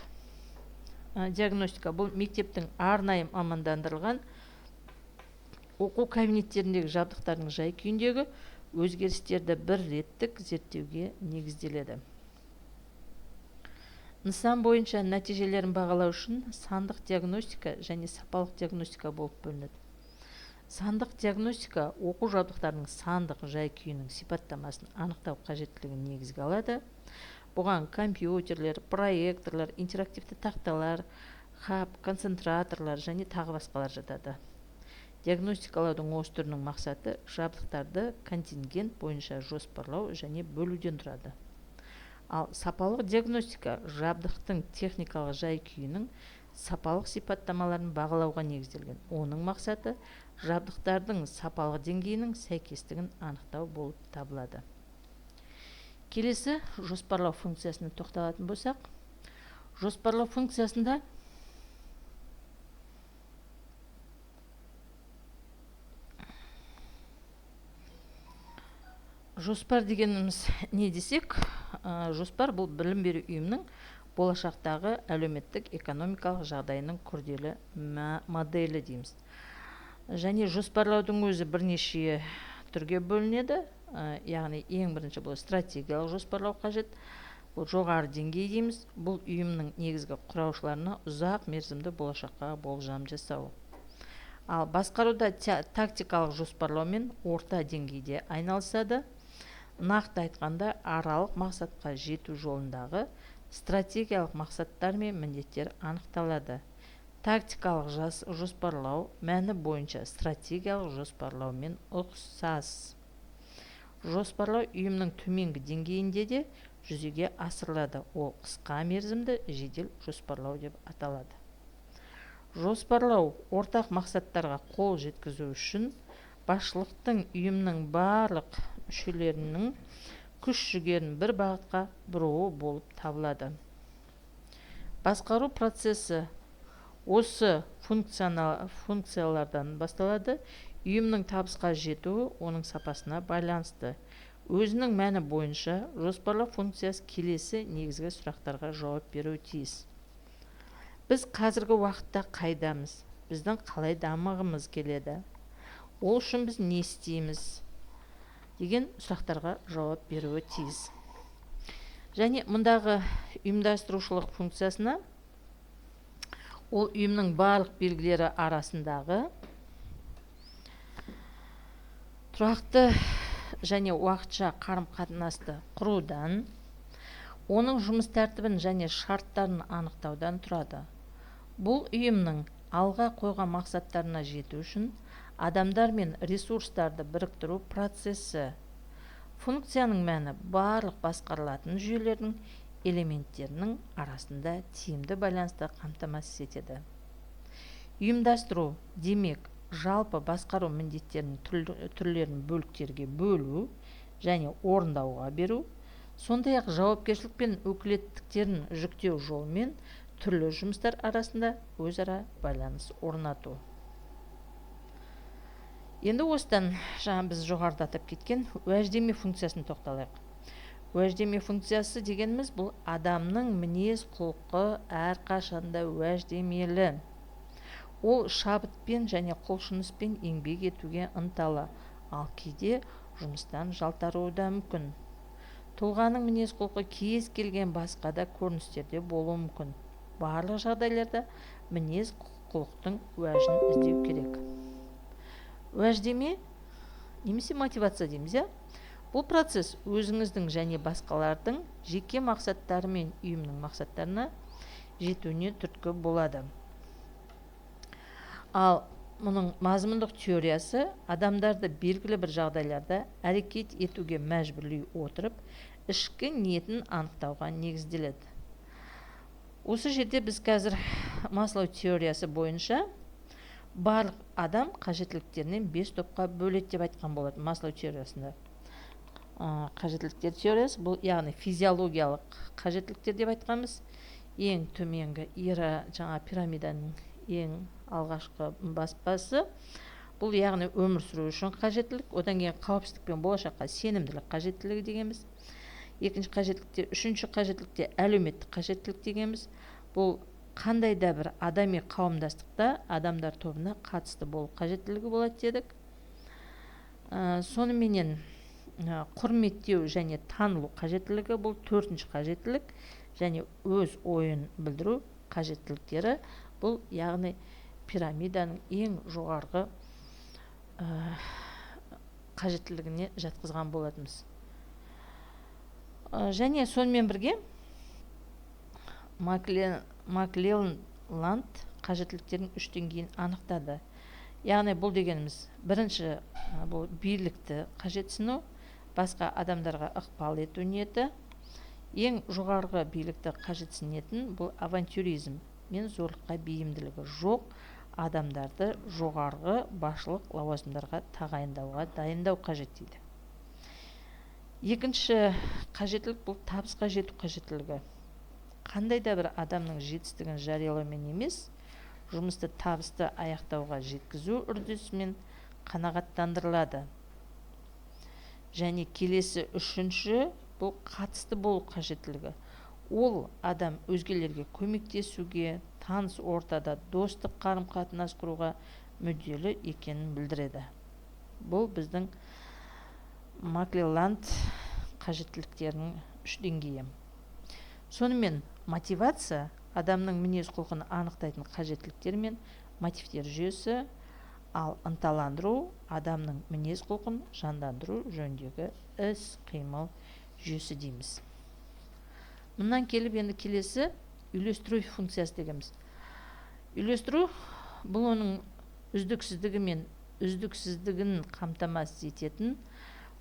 диагностика бұл мектептің арнайы мамандандырылған оқу кабинеттеріндегі жабдықтардың жай-күйіндегі өзгерістерді бір реттік зерттеуге негізделеді. Нысан бойынша нәтижелерін бағалау үшін сандық диагностика және сапалық диагностика болып бөлінеді. Сандық диагностика оқу жабдықтарының сандық жай-күйінің сипаттамасын анықтау қажеттілігін негізге алады. Бұған компьютерлер, проекторлар, интерактивті тақталар, хаб, концентраторлар және тағы басқалар жатады. Диагностикалаудың осы түрінің мақсаты жабдықтарды контингент бойынша жоспарлау және бөлуден тұрады. Ал сапалық диагностика жабдықтың техникалық жай-күйінің сапалық сипаттамаларын бағалауға негізделген. Оның мақсаты жабдықтардың сапалық деңгейінің сәйкестігін анықтау болып табылады. Келесі жоспарлау функциясына тоқталатын болсақ, жоспарлау функциясында жоспар дегеніміз не десек, жоспар бұл білім беру ұйымының болашақтағы әлеуметтік экономикалық жағдайының күрделі моделі дейміз. Және жоспарлаудың өзі бірнеше түрге бөлінеді. Яғни ең бірінші бұл стратегиялық жоспарлау қажет. Бұл жоғары деңгей дейміз. Бұл ұйымның негізгі құраушыларына ұзақ мерзімді болашаққа болжам жасау. Ал басқаруда тактикалық жоспарлаумен орта деңгейде айналысады. Нақты айтқанда аралық мақсатқа жету жолындағы стратегиялық мақсаттар мен міндеттер анықталады. Тактикалық жоспарлау мәні бойынша стратегиялық жоспарлаумен ұқсас. Жоспарлау ұйымның төменгі деңгейінде де жүзеге асырылады. Ол қысқа мерзімді жедел жоспарлау деп аталады. Жоспарлау ортақ мақсаттарға қол жеткізу үшін басшылықтың ұйымның барлық мүшелерінің күш-жүгерін бір бағытқа бұруы болып табылады. Басқару процесі осы функциялардан басталады. Ұйымның табысқа жетуі оның сапасына байланысты. Өзінің мәні бойынша жоспарлау функциясы келесі негізгі сұрақтарға жауап беруі тиіс. Біз қазіргі уақытта қайдамыз? Біздің қалай дамығымыз келеді? Ол үшін біз не істейміз? Деген сұрақтарға жауап беруі тиіс. Және мұндағы ұйымдастырушылық функциясына ол ұйымның барлық белгілері арасындағы тұрақты және уақытша қарым-қатынасты құрудан, оның жұмыс тәртібін және шарттарын анықтаудан тұрады. Бұл ұйымның алға қойған мақсаттарына жету үшін адамдар мен ресурстарды біріктіру процесі. Функцияның мәні барлық басқарылатын жүйелердің элементтерінің арасында тиімді байланысты қамтамасыз етеді. Ұйымдастыру демек жалпы басқару міндеттерінің түрлерін бөліктерге бөлу және орындауға беру, сондай-ақ жауапкершілік пен өкілеттіктерін жүктеу жолымен түрлі жұмыстар арасында өзара байланыс орнату. Енді осыдан біз жоғарыда атап кеткен уәждеме функциясын тоқталайық. Уәждеме функциясы дегеніміз бұл адамның мінез құлқы әрқашанда уәждемелі. Ол шабытпен және құлшыныспен еңбек етуге ынталы, ал кейде жұмыстан жалтаруы да мүмкін. Тұлғаның мінез құлқы кез келген басқа да көріністерде болуы мүмкін. Барлық жағдайларда мінез құлықтың уәжін іздеу керек. Уәждеме немесе мотивация дейміз. Бұл процесс өзіңіздің және басқалардың жеке мақсаттары мен ұйымның мақсаттарына жетуіне түрткі болады. Ал мұның мазмұндық теориясы адамдарды белгілі бір жағдайларда әрекет етуге мәжбүрлей отырып, ішкі ниетін анықтауға негізделеді. Осы жерде біз қазір Маслоу теориясы бойынша барлық адам қажеттіліктерінен 5 топқа бөледі деп айтқан болады. Маслоу теориясында қажеттіліктер теориясы бұл яғни физиологиялық қажеттіліктер деп айтқанбыз. Ең төменгі жаңа пирамиданың ең алғашқы баспасы бұл яғни өмір сүру үшін қажеттілік, одан кейін қауіпсіздік пен болашаққа сенімділік қажеттілігі дегенбіз. Екінші қажеттілікте, үшінші қажеттілікте әлеуметтік қажеттілік дегенбіз. Бұл қандай да бір адами қауымдастықта адамдар тобына қатысты болу қажеттілігі болады дедік. Соныменен құрметтеу және танылу қажеттілігі бұл төртінші қажеттілік, және өз ойын білдіру қажеттіліктері бұл яғни пирамиданың ең жоғарғы қажеттілігіне жатқызған болатынбыз. Және сонымен бірге Маклелланд қажеттіліктердің үш деңгейін анықтады. Яғни бұл дегеніміз бірінші бұл билікті қажетсіну, басқа адамдарға ықпал ету ниеті. Ең жоғарғы билікті қажетсінетін бұл авантюризм мен зорлыққа бейімділігі жоқ адамдарды жоғарғы басшылық лауазымдарға тағайындауға дайындау қажет дейді. Екінші қажеттілік бұл табысқа жету қажеттілігі. Қандай да бір адамның жетістігін жариялаумен емес, жұмысты табысты аяқтауға жеткізу үрдісімен қанағаттандырылады. Және келесі үшінші бұл қатысты болу қажеттілігі. Ол адам өзгелерге көмектесуге, таныс ортада достық қарым-қатынас құруға мүдделі екенін білдіреді. Бұл біздің Маклелланд қажеттіліктерінің үш деңгейі. Сонымен мотивация адамның мінез құлқын анықтайтын қажеттіліктер мен мотивтер жүйесі, ал ынталандыру адамның мінез құлқын жандандыру жөніндегі іс-қимыл жүйесі дейміз. Мұнан келіп енді келесі үйлестіру функциясы дегеніміз. Үйлестіру бұл оның үздіксіздігі мен үздіксіздігін қамтамасыз ететін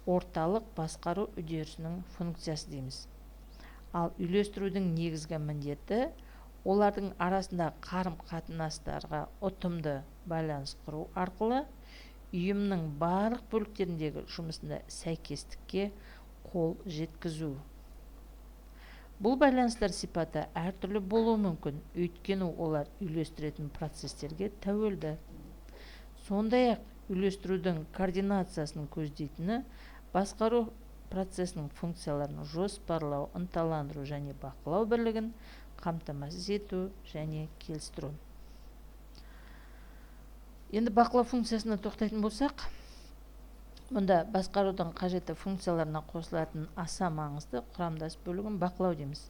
орталық басқару үдерісінің функциясы дейміз. Ал үйлестірудің негізгі міндеті олардың арасында қарым-қатынастарға ұтымды байланыс құру арқылы ұйымның барлық бөліктеріндегі жұмысында сәйкестікке қол жеткізу. Бұл байланыстар сипаты әртүрлі болуы мүмкін, өйткені олар үйлестіретін процестерге тәуелді. Сондай-ақ үйлестірудің координациясын көздейтіні басқару процесінің функцияларын жоспарлау, ынталандыру және бақылау бірлігін қамтамасыз ету және келістіру. Енді бақылау функциясына тоқтайтын болсақ, мұнда басқарудың қажетті функцияларына қосылатын аса маңызды құрамдас бөлігін бақылау дейміз.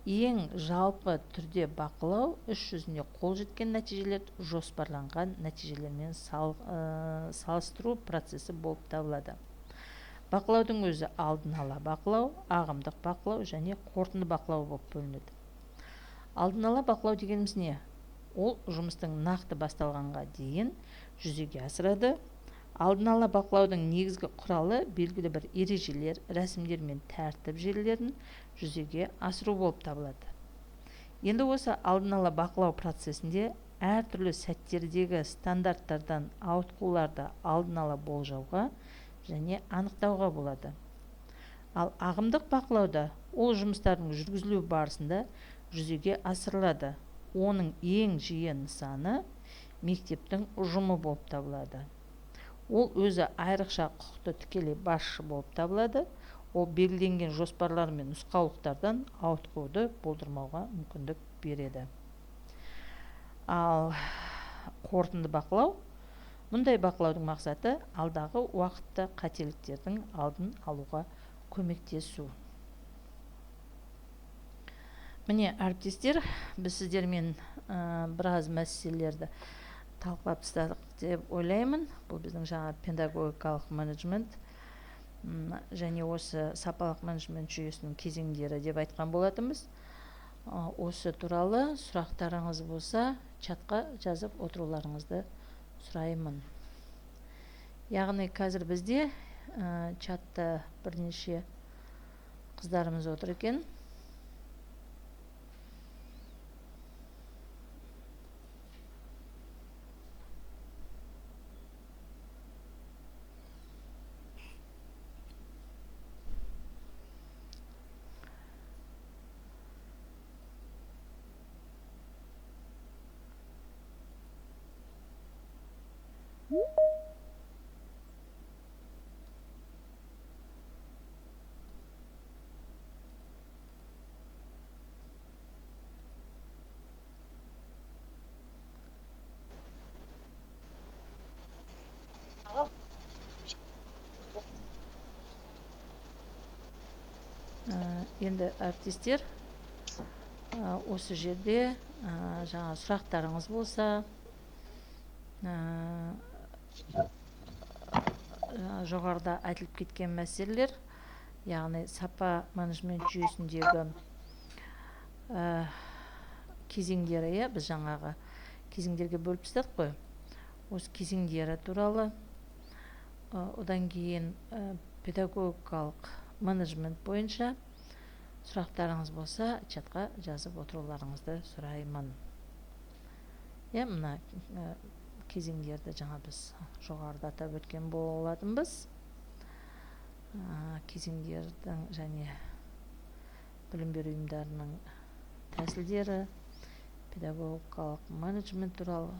Ең жалпы түрде бақылау іс жүзінде қол жеткен нәтижелер жоспарланған нәтижелермен салыстыру процесі болып табылады. Бақылаудың өзі алдын ала бақылау, ағымдық бақылау және қорытынды бақылау болып бөлінеді. Алдын ала бақылау дегеніміз не? Ол жұмыстың нақты басталғанға дейін жүзеге асырады. Алдын ала бақылаудың негізгі құралы белгілі бір ережелер, рәсімдер мен тәртіп желілерін жүзеге асыру болып табылады. Енді осы алдын ала бақылау процесінде әртүрлі сәттердегі стандарттардан ауытқуларды алдын ала болжауға және анықтауға болады. Ал ағымдық бақылауда ол жұмыстардың жүргізілу барысында жүзеге асырылады. Оның ең жиі нысаны мектептің ұжымы болып табылады. Ол өзі айрықша құқықты тікелей басшы болып табылады. Ол белгіленген жоспарлар мен нұсқаулықтардан ауытқуды болдырмауға мүмкіндік береді. Ал қорытынды бақылау, мұндай бақылаудың мақсаты алдағы уақытта қателіктердің алдын алуға көмектесу. Міне, әріптестер, біз сіздермен біраз мәселелерді талқылап тастадық деп ойлаймын. Бұл біздің жаңа педагогикалық менеджмент және осы сапалық менеджмент жүйесінің кезеңдері деп айтқан болатынбыз. Осы туралы сұрақтарыңыз болса, чатқа жазып отыруларыңызды сұраймын. Яғни қазір бізде чатта бірнеше қыздарымыз отыр екен. Енді әріптестер, осы жерде жаңа сұрақтарыңыз болса, жоғарыда айтылып кеткен мәселелер, яғни сапа менеджмент жүйесіндегі кезеңдері, біз жаңағы кезеңдерге бөліп тастадық қой. Осы кезеңдері туралы, одан кейін педагогикалық менеджмент бойынша сұрақтарыңыз болса, чатқа жазып отыруларыңызды сұраймын. Мына кезеңдерді жаңа біз жоғарыда атап өткен болатынбыз. Кезеңдердің және білім беру ұйымдарының тәсілдері, педагогикалық менеджмент туралы,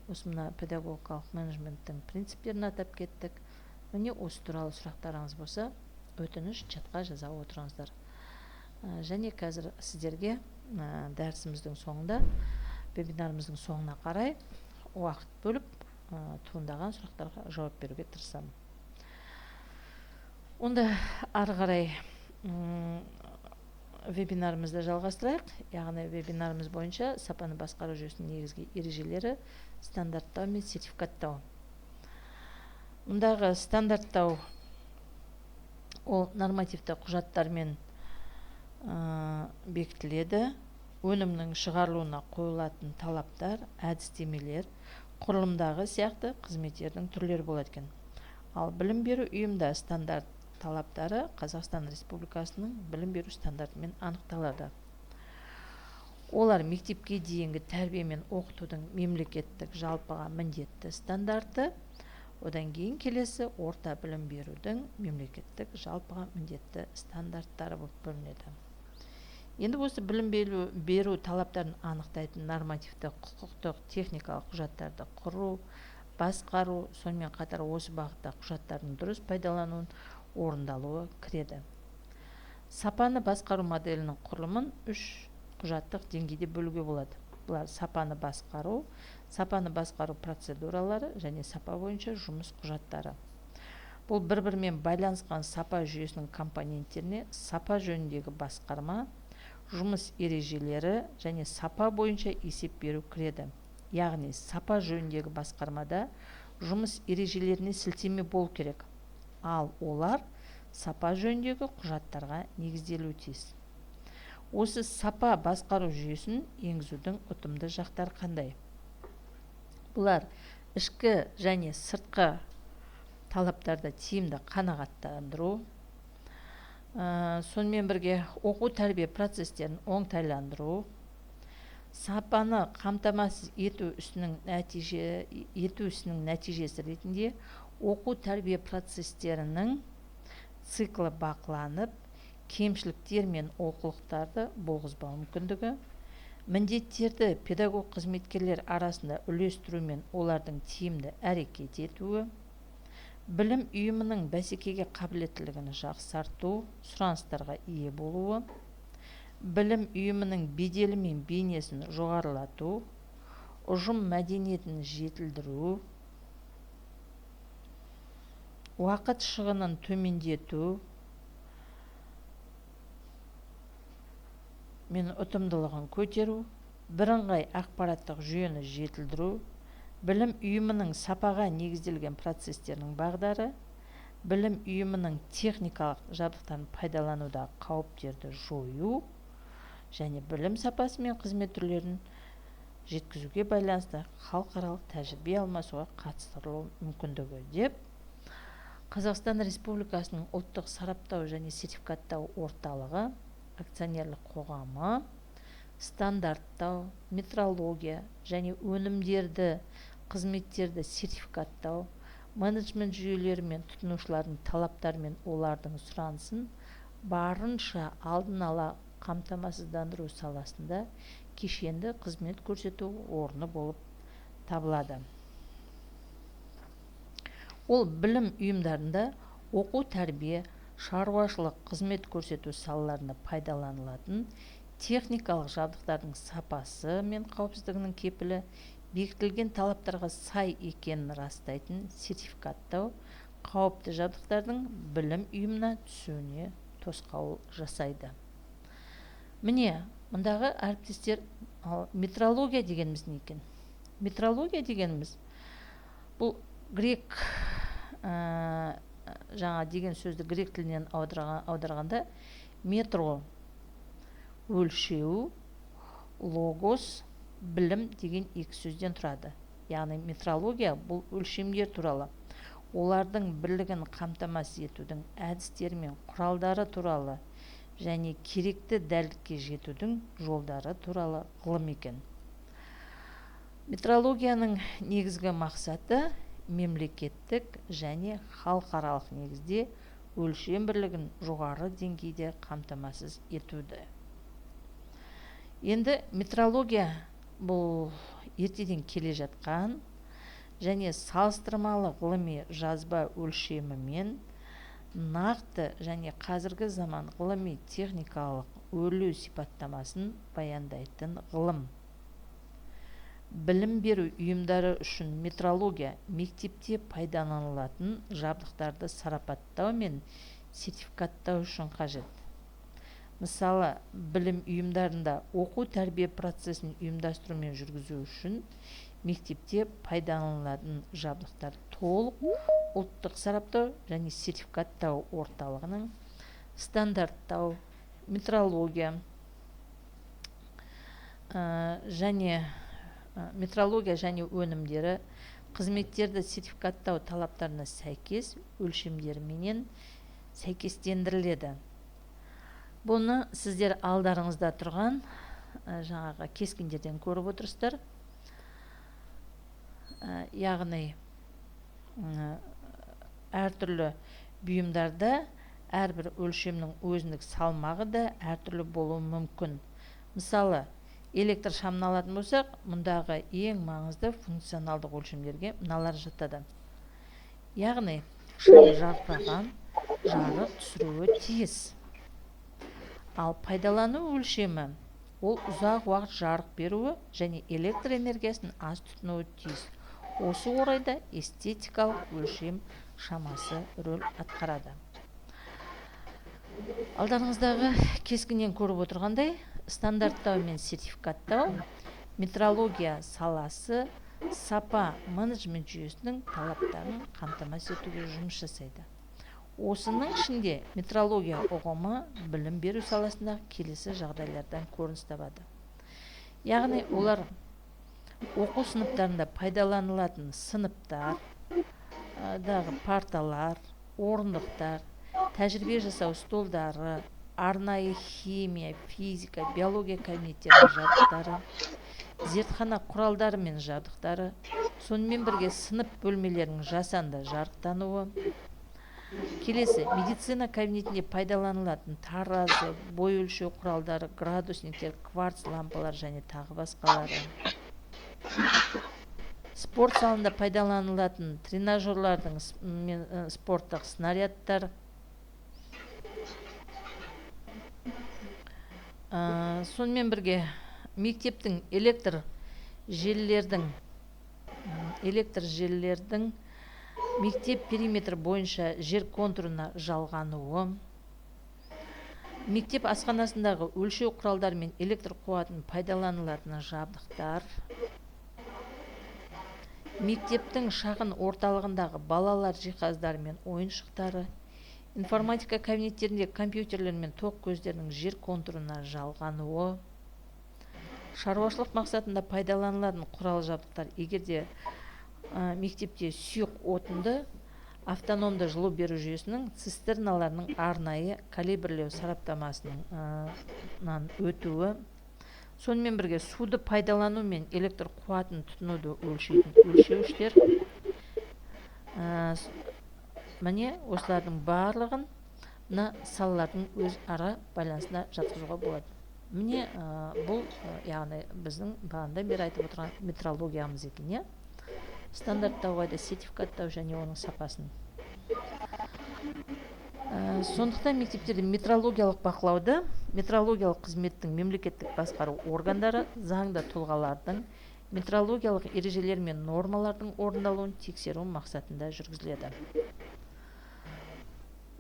осы мына педагогикалық менеджменттің принциптерін атап кеттік. Міне осы туралы сұрақтарыңыз болса, өтініш чатқа жаза отырыңыздар. Және қазір сіздерге дәрісіміздің соңында, вебинарымыздың соңына қарай уақыт бөліп туындаған сұрақтарға жауап беруге тырысамын. Онда ары қарай вебинарымызды жалғастырайық. Яғни вебинарымыз бойынша сапаны басқару жүйесінің негізгі ережелері, стандарттау мен сертификаттау. Мұндағы стандарттау ол нормативті құжаттармен бекітіледі. Өнімнің шығарылуына қойылатын талаптар, әдістемелер, құрылымдағы сияқты қызметтердің түрлері болады екен. Ал білім беру ұйымда стандарт талаптары Қазақстан Республикасының білім беру стандартымен анықталады. Олар мектепке дейінгі тәрбие мен оқытудың мемлекеттік жалпыға міндетті стандарты, одан кейін келесі орта білім берудің мемлекеттік жалпыға міндетті стандарттары болып бөлінеді. Енді осы білім беру талаптарын анықтайтын нормативті құқықтық техникалық құжаттарды құру, басқару, сонымен қатар осы бағытта құжаттардың дұрыс пайдалануын орындалуы кіреді. Сапаны басқару моделінің құрылымын 3 құжаттық деңгейде бөлуге болады. Бұлар сапаны басқару процедуралары және сапа бойынша жұмыс құжаттары. Бұл бір-бірімен байланысқан сапа жүйесінің компоненттеріне сапа жөніндегі басқарма, жұмыс ережелері және сапа бойынша есеп беру кіреді. Яғни сапа жөніндегі басқармада жұмыс ережелеріне сілтеме болу керек, ал олар сапа жөніндегі құжаттарға негізделуі тиіс. Осы сапа басқару жүйесін енгізудің ұтымды жақтары қандай? Бұлар ішкі және сыртқы талаптарды тиімді қанағаттандыру, сонымен бірге оқу тәрбие процестерін оңтайландыру, сапаны қамтамасыз ету ісінің нәтижесі ретінде оқу тәрбие процестерінің циклы бақыланып, кемшіліктер мен олқылықтарды болғызбау мүмкіндігі, міндеттерді педагог қызметкерлер арасында үлестіру мен олардың тиімді әрекет етуі, білім ұйымының бәсекеге қабілеттілігін жақсарту, сұраныстарға ие болуы, білім ұйымының беделі мен бейнесін жоғарылату, ұжым мәдениетін жетілдіру, уақыт шығынын төмендету мен ұтымдылығын көтеру, бірыңғай ақпараттық жүйені жетілдіру, білім ұйымының сапаға негізделген процестерінің бағдары, білім ұйымының техникалық жабдықтарын пайдалануда қауіптерді жою және білім сапасы мен қызмет түрлерін жеткізуге байланысты халықаралық тәжірибе алмасуға қатыстырылу мүмкіндігі деп Қазақстан Республикасының ұлттық сараптау және сертификаттау орталығы акционерлік қоғамы стандарттау, метрология және өнімдерді, қызметтерді сертификаттау, менеджмент жүйелері мен тұтынушылардың талаптары мен олардың сұранысын барынша алдын ала қамтамасыздандыру саласында кешенді қызмет көрсету орны болып табылады. Ол білім ұйымдарында оқу тәрбие, шаруашылық қызмет көрсету салаларында пайдаланылатын техникалық жабдықтардың сапасы мен қауіпсіздігінің кепілі, бекітілген талаптарға сай екенін растайтын сертификаттау, қауіпті жабдықтардың білім ұйымына түсуіне тосқауыл жасайды. Міне, мұндағы әріптестер, метрология дегеніміз не екен? Метрология дегеніміз бұл грек жаңа деген сөзді грек тілінен аударғанда метро өлшеу, логос білім деген екі сөзден тұрады. Яғни метрология бұл өлшемдер туралы, олардың бірлігін қамтамасыз етудің әдістері мен құралдары туралы және керекті дәлдікке жетудің жолдары туралы ғылым екен. Метрологияның негізгі мақсаты мемлекеттік және халықаралық негізде өлшем бірлігін жоғары деңгейде қамтамасыз етуді. Енді метрология бұл ертеден келе жатқан және салыстырмалы ғылыми жазба өлшемімен нақты және қазіргі заман ғылыми техникалық өрлеу сипаттамасын баяндайтын ғылым. Білім беру ұйымдары үшін метрология мектепте пайдаланылатын жабдықтарды сарапаттау мен сертификаттау үшін қажет. Мысалы, білім ұйымдарында оқу тәрбие процесін ұйымдастыру мен жүргізу үшін мектепте пайдаланылатын жабдықтар толық ұлттық сараптау және сертификаттау орталығының стандарттау, метрология және өнімдері қызметтерді сертификаттау талаптарына сәйкес өлшемдеріменен сәйкестендіріледі. Бұны сіздер алдарыңызда тұрған жаңағы кескіндерден көріп отырсыздар. Яғни әртүрлі бұйымдарда әрбір өлшемнің өзіндік салмағы да әртүрлі болуы мүмкін. Мысалы, электр шамын алатын болсақ, мұндағы ең маңызды функционалдық өлшемдерге мыналар жатады. Яғни, шам жарқыраған, жарық түсіруі тиіс. Ал пайдалану өлшемі ол ұзақ уақыт жарық беруі және электр энергиясын аз тұтынуы тиіс. Осы орайда эстетикалық өлшем шамасы рөл атқарады. Алдарыңыздағы кескіннен көріп отырғандай, стандарттау мен сертификаттау метрология саласы сапа менеджмент жүйесінің талаптарын қамтамасыз етуге жұмыс жасайды. Осының ішінде метрология ұғымы білім беру саласындағы келесі жағдайлардан көрініс табады. Яғни олар оқу сыныптарында пайдаланылатын сыныптар, парталар, орындықтар, тәжірибе жасау столдары, арнайы химия, физика, биология кабинеттерінің жабдықтары, зертхана құралдары мен жабдықтары, сонымен бірге сынып бөлмелерінің жасанды жарықтануы, келесі медицина кабинетінде пайдаланылатын таразы, бой өлшеу құралдары, градусниктер, кварц лампалар және тағы басқалары. Спорт залында пайдаланылатын тренажерлардың мен спорттық снарядтар, сонымен бірге мектептің электр желілердің мектеп периметр бойынша жер контурына жалғануы, мектеп асханасындағы өлшеу құралдар мен электр қуатын пайдаланылатын жабдықтар, мектептің шағын орталығындағы балалар жиһаздары мен ойыншықтары, информатика кабинеттерінде компьютерлер мен тоқ көздерінің жер контурына жалғануы, шаруашылық мақсатында пайдаланылатын құрал жабдықтар, егерде мектепте сұйық отынды автономды жылу беру жүйесінің цистерналарының арнайы калибрлеу сараптамасынан өтуі, сонымен бірге суды пайдалану мен электр қуатын тұтынуды өлшейтін өлшеуіштер. Міне осылардың барлығын салалардың өз ара байланысына жатқызуға болады. Міне бұл яғни біздің бағанадан бері айтып отырған метрологиямыз екен. Стандарттауға да сертификаттау және оның сапасын. Сондықтан мектептерде метрологиялық бақылауды метрологиялық қызметтің мемлекеттік басқару органдары заңды тұлғалардың метрологиялық ережелер мен нормалардың орындалуын тексеру мақсатында жүргізіледі.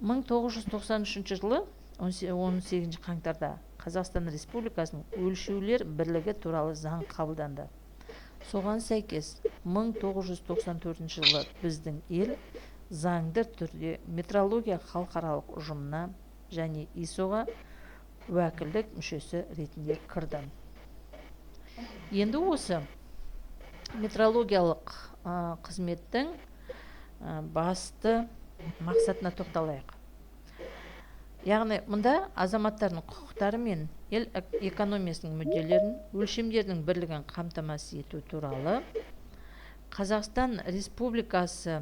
1993 жылы 18 қаңтарда Қазақстан Республикасының өлшеулер бірлігі туралы заң қабылданды. Соған сәйкес 1994 жылы біздің ел заңды түрде метрология халықаралық ұжымына және ISO-ға уәкілдік мүшесі ретінде кірді. Енді осы метрологиялық қызметтің басты мақсатына тоқталайық. Яғни мұнда азаматтардың құқықтары мен ел экономиясының мүдделерін, өлшемдердің бірлігін қамтамасыз ету туралы Қазақстан Республикасы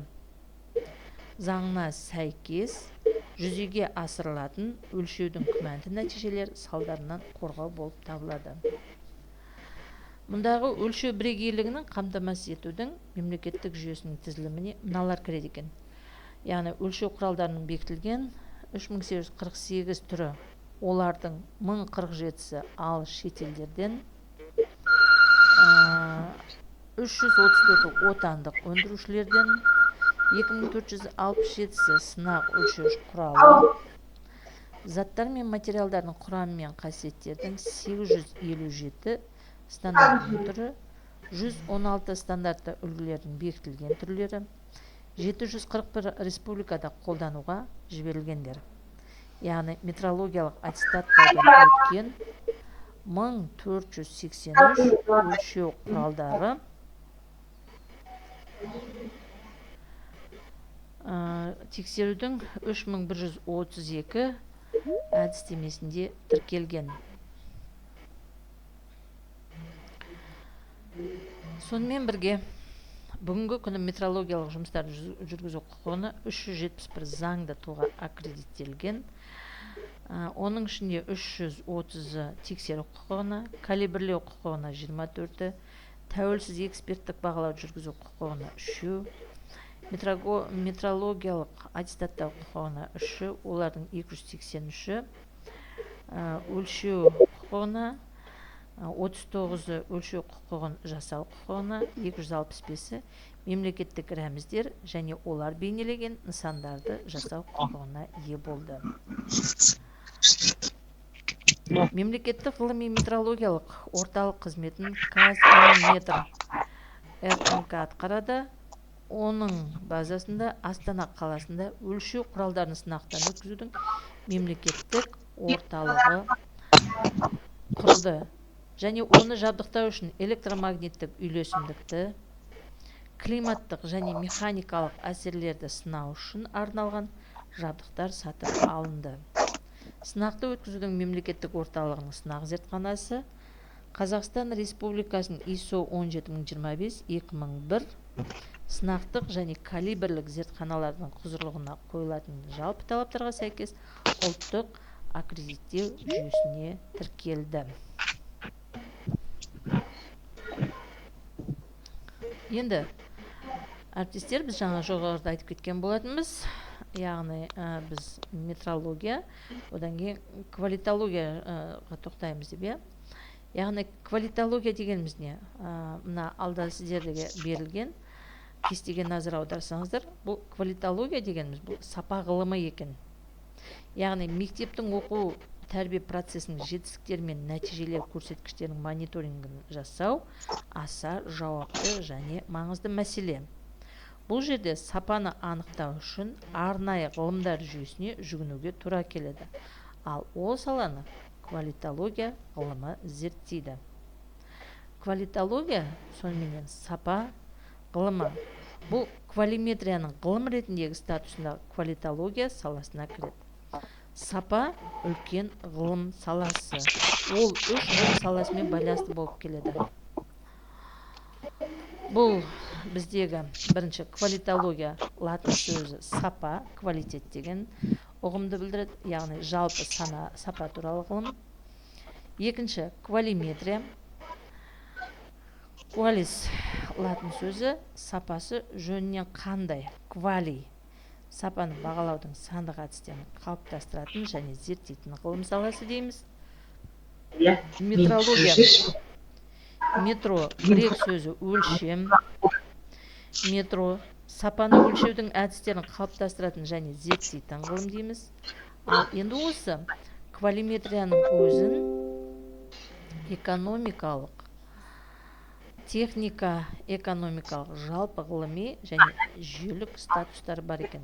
заңына сәйкес жүзеге асырылатын өлшеудің күмәнді нәтижелер салдарынан қорғау болып табылады. Мұндағы өлшеу бірегейлігінің қамтамасыз етудің мемлекеттік жүйесінің тізіліміне мыналар кіреді екен. Яғни өлшеу құралдарының бекітілген 3848 түрі, олардың 1047-сі алыс шетелдерден, 334-і отандық өндірушілерден, 2467-сі сынақ өлшеуіш құралы, заттар мен материалдардың құрамы мен қасиеттердің 857 стандарттың түрі, 116 стандартты үлгілердің бекітілген түрлері, 741 республикада қолдануға жіберілгендер. Яғни метрологиялық аттестаттаудан өткен 1483 өлшеу құралдары тексерудің 3132 әдістемесінде тіркелген. Сонымен бірге бүгінгі күні метрологиялық жұмыстарды жүргізу құқығына 371 заңды тұлға аккредиттелген. Оның ішінде 330-ы тексеру құқығына, калибрлеу құқығына 24-і, тәуелсіз эксперттік бағалау жүргізу құқығына 3-і, метрологиялық аттестаттау құқығына 3-і, олардың 283-і, өлшеу құқығына 39-ы өлшеу құқығын жасау құқығына, 265-і мемлекеттік рәміздер және олар бейнелеген нысандарды жасау құқығына ие болды. Мемлекеттік ғылыми метрологиялық орталық қызметін Қазминметр РМК атқарады. Оның базасында Астана қаласында өлшеу құралдарын сынақтан өткізудің мемлекеттік орталығы құрылды. Және оны жабдықтау үшін электромагниттік үйлесімдікті, климаттық және механикалық әсерлерді сынау үшін арналған жабдықтар сатып алынды. Сынақты өткізудің мемлекеттік орталығының сынақ зертханасы Қазақстан Республикасының ISO 17025-2001 сынақтық және калибрлік зертханалардың құзырлығына қойылатын жалпы талаптарға сәйкес ұлттық аккредиттеу жүйесіне тіркелді. Енді әріптестер, біз жаңа жоғарыда айтып кеткен болатынбыз. Яғни біз метрология, одан кейін квалитологияға тоқтаймыз деп. Яғни квалитология дегеніміз не? Мына алда сіздерге берілген кестеге назар аударсаңыздар, бұл квалитология дегеніміз бұл сапа ғылымы екен. Яғни мектептің оқу тәрбие процесінің жетістіктері мен нәтижелер көрсеткіштерінің мониторингін жасау аса жауапты және маңызды мәселе. Бұл жерде сапаны анықтау үшін арнайы ғылымдар жүйесіне жүгінуге тура келеді. Ал ол саланы квалитология ғылымы зерттейді. Квалитология сонымен сапа ғылымы. Бұл квалиметрияның ғылым ретіндегі статусында квалитология саласына кіреді. Сапа үлкен ғылым саласы. Ол үш ғылым саласымен байланысты болып келеді. Бұл біздегі бірінші квалитология латын сөзі сапа, квалитет деген ұғымды білдіреді, яғни жалпы сапа туралы ғылым. Екінші квалиметрия. Квалис латын сөзі сапасы жөнінен қандай, квали. Сапаны бағалаудың сандық әдістерін қалыптастыратын және зерттейтін ғылым саласы дейміз. Метрология. Метро грек сөзі өлшем. Метро сапаны өлшеудің әдістерін қалыптастыратын және зерттейтін ғылым дейміз. Ал енді осы квалиметрияның өзін экономикалық, техника экономикалық, жалпы ғылыми және жүйелік статустары бар екен.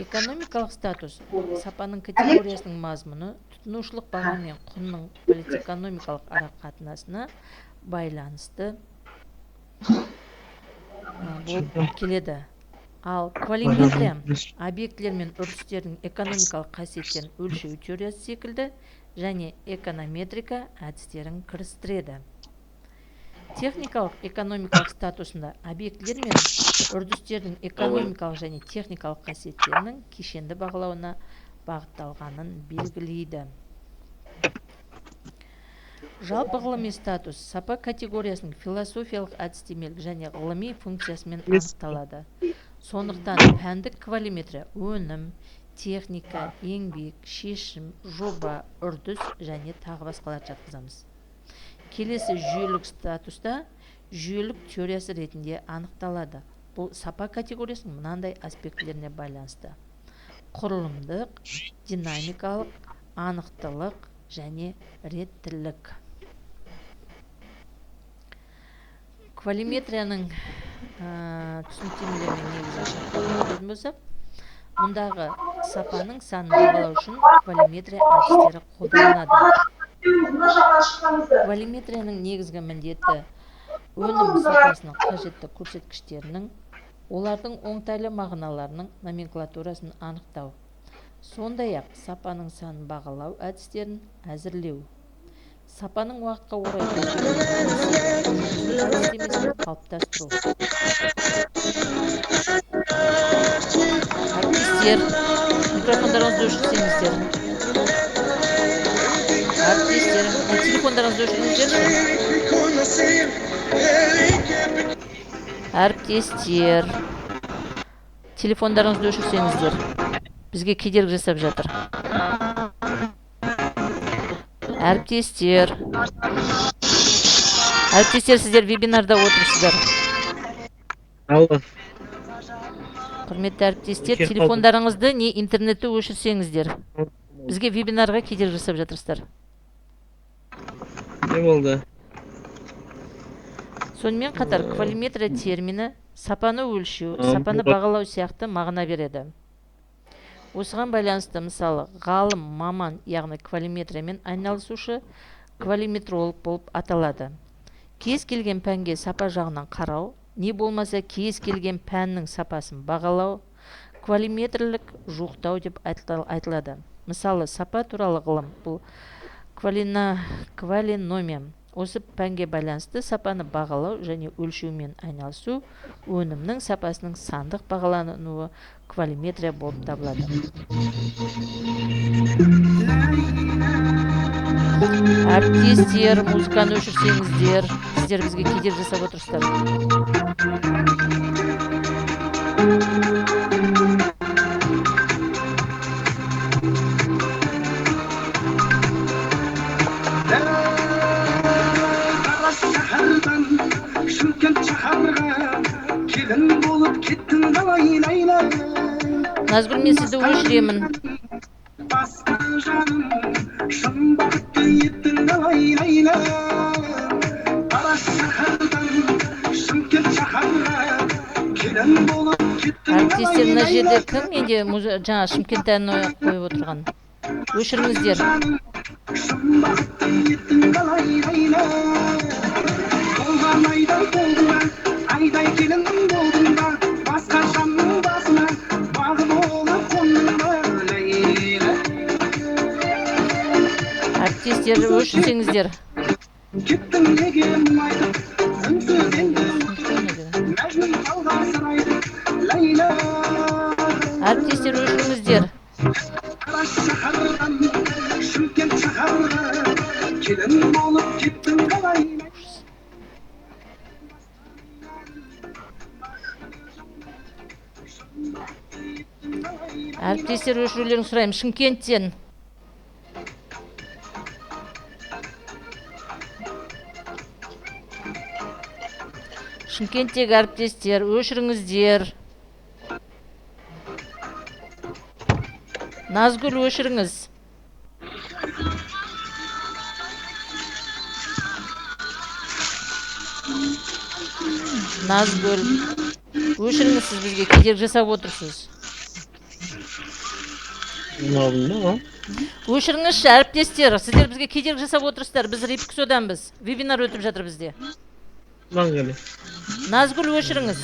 Экономикалық статус сапаның категориясының мазмұны тұтынушылық баға мен құнның политэкономикалық арақатынасына байланысты болып келеді. Ал квалиметрия объектілер мен үрдістердің экономикалық қасиеттерін өлшеу теориясы секілді және эконометрика әдістерін кірістіреді. Техникалық экономикалық статусында объектілер мен үрдістердің экономикалық және техникалық қасиеттерінің кешенді бағалауына бағытталғанын белгілейді. Жалпы ғылыми статус сапа категориясының философиялық әдістемелік және ғылыми функциясымен анықталады. Сондықтан пәндік квалиметрия өнім, техника, еңбек, шешім, жоба, үрдіс және тағы басқаларды жатқызамыз. Келесі жүйелік статуста жүйелік теориясы ретінде анықталады. Бұл сапа категориясының мынандай аспектілеріне байланысты: құрылымдық, динамикалық, анықтылық және реттілік. Квалиметрияның түсініктемелеріне негізін көретін болсақ, мұндағы сапаның санын бағалау үшін квалиметрия әдістері қолданылады. Квалиметрияның негізгі міндеті өнім сапасының қажетті көрсеткіштерінің, олардың оңтайлы мағыналарының номенклатурасын анықтау. Сондай-ақ сапаның санын бағалау әдістерін әзірлеу. Сапаның уақытқа орай әдістемесін қалыптастыру. Әріптестер, микрофондарыңызды өшірсеңіздер. Әріптестер, телефондарыңызды өшіріңіздерші. Әріптестер, телефондарыңызды өшірсеңіздер. Бізге кедергі жасап жатыр. Әріптестер, сіздер вебинарда отырсыздар. Құрметті әріптестер, телефондарыңызды не интернетті өшірсеңіздер. Бізге вебинарға кедергі жасап жатырсыздар. Не болды? Сонымен қатар квалиметрия термині сапаны өлшеу, сапаны бағалау сияқты мағына береді. Осыған байланысты, мысалы, ғалым, маман, яғни квалиметриямен айналысушы квалиметролог болып аталады. Кез келген пәнге сапа жағынан қарау, не болмаса кез келген пәннің сапасын бағалау, квалиметрлік жуықтау деп айтылады. Мысалы, сапа туралы ғылым, бұл квалиномия. Осы пәнге байланысты сапаны бағалау және өлшеумен айналысу, өнімнің сапасының сандық бағалануы квалиметрия болып табылады. Әріптестер, музыканы өшірсеңіздер, сіздер бізге кедергі жасап отырсыздар. Назгүл, мен сізді өшіремін. Әріптестер, мына жерде кім менде жаңа Шымкент әнін қойып отырған? Өшіріңіздер. Әріптестер, өшірсеңіздер. Әріптестер, өшіріңіздер. Әріптестер, өшірулерін сұраймын. Шымкенттен. Шымкенттегі әріптестер, өшіріңіздер. Назгүл, өшіріңіз. Назгүл. Өшіріңіз, сіз бізге кедергі жасап отырсыз. Өшіріңізші, әріптестер, сіздер бізге кедергі жасап отырсыздар. Біз репетиционданбыз. Вебинар өтіп жатыр бізде. Назгүл, өшіріңіз.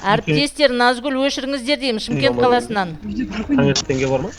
Әріптестер, Назгүл, өшіріңіздер деймін, Шымкент қаласынан. Таңертеңге бар ма?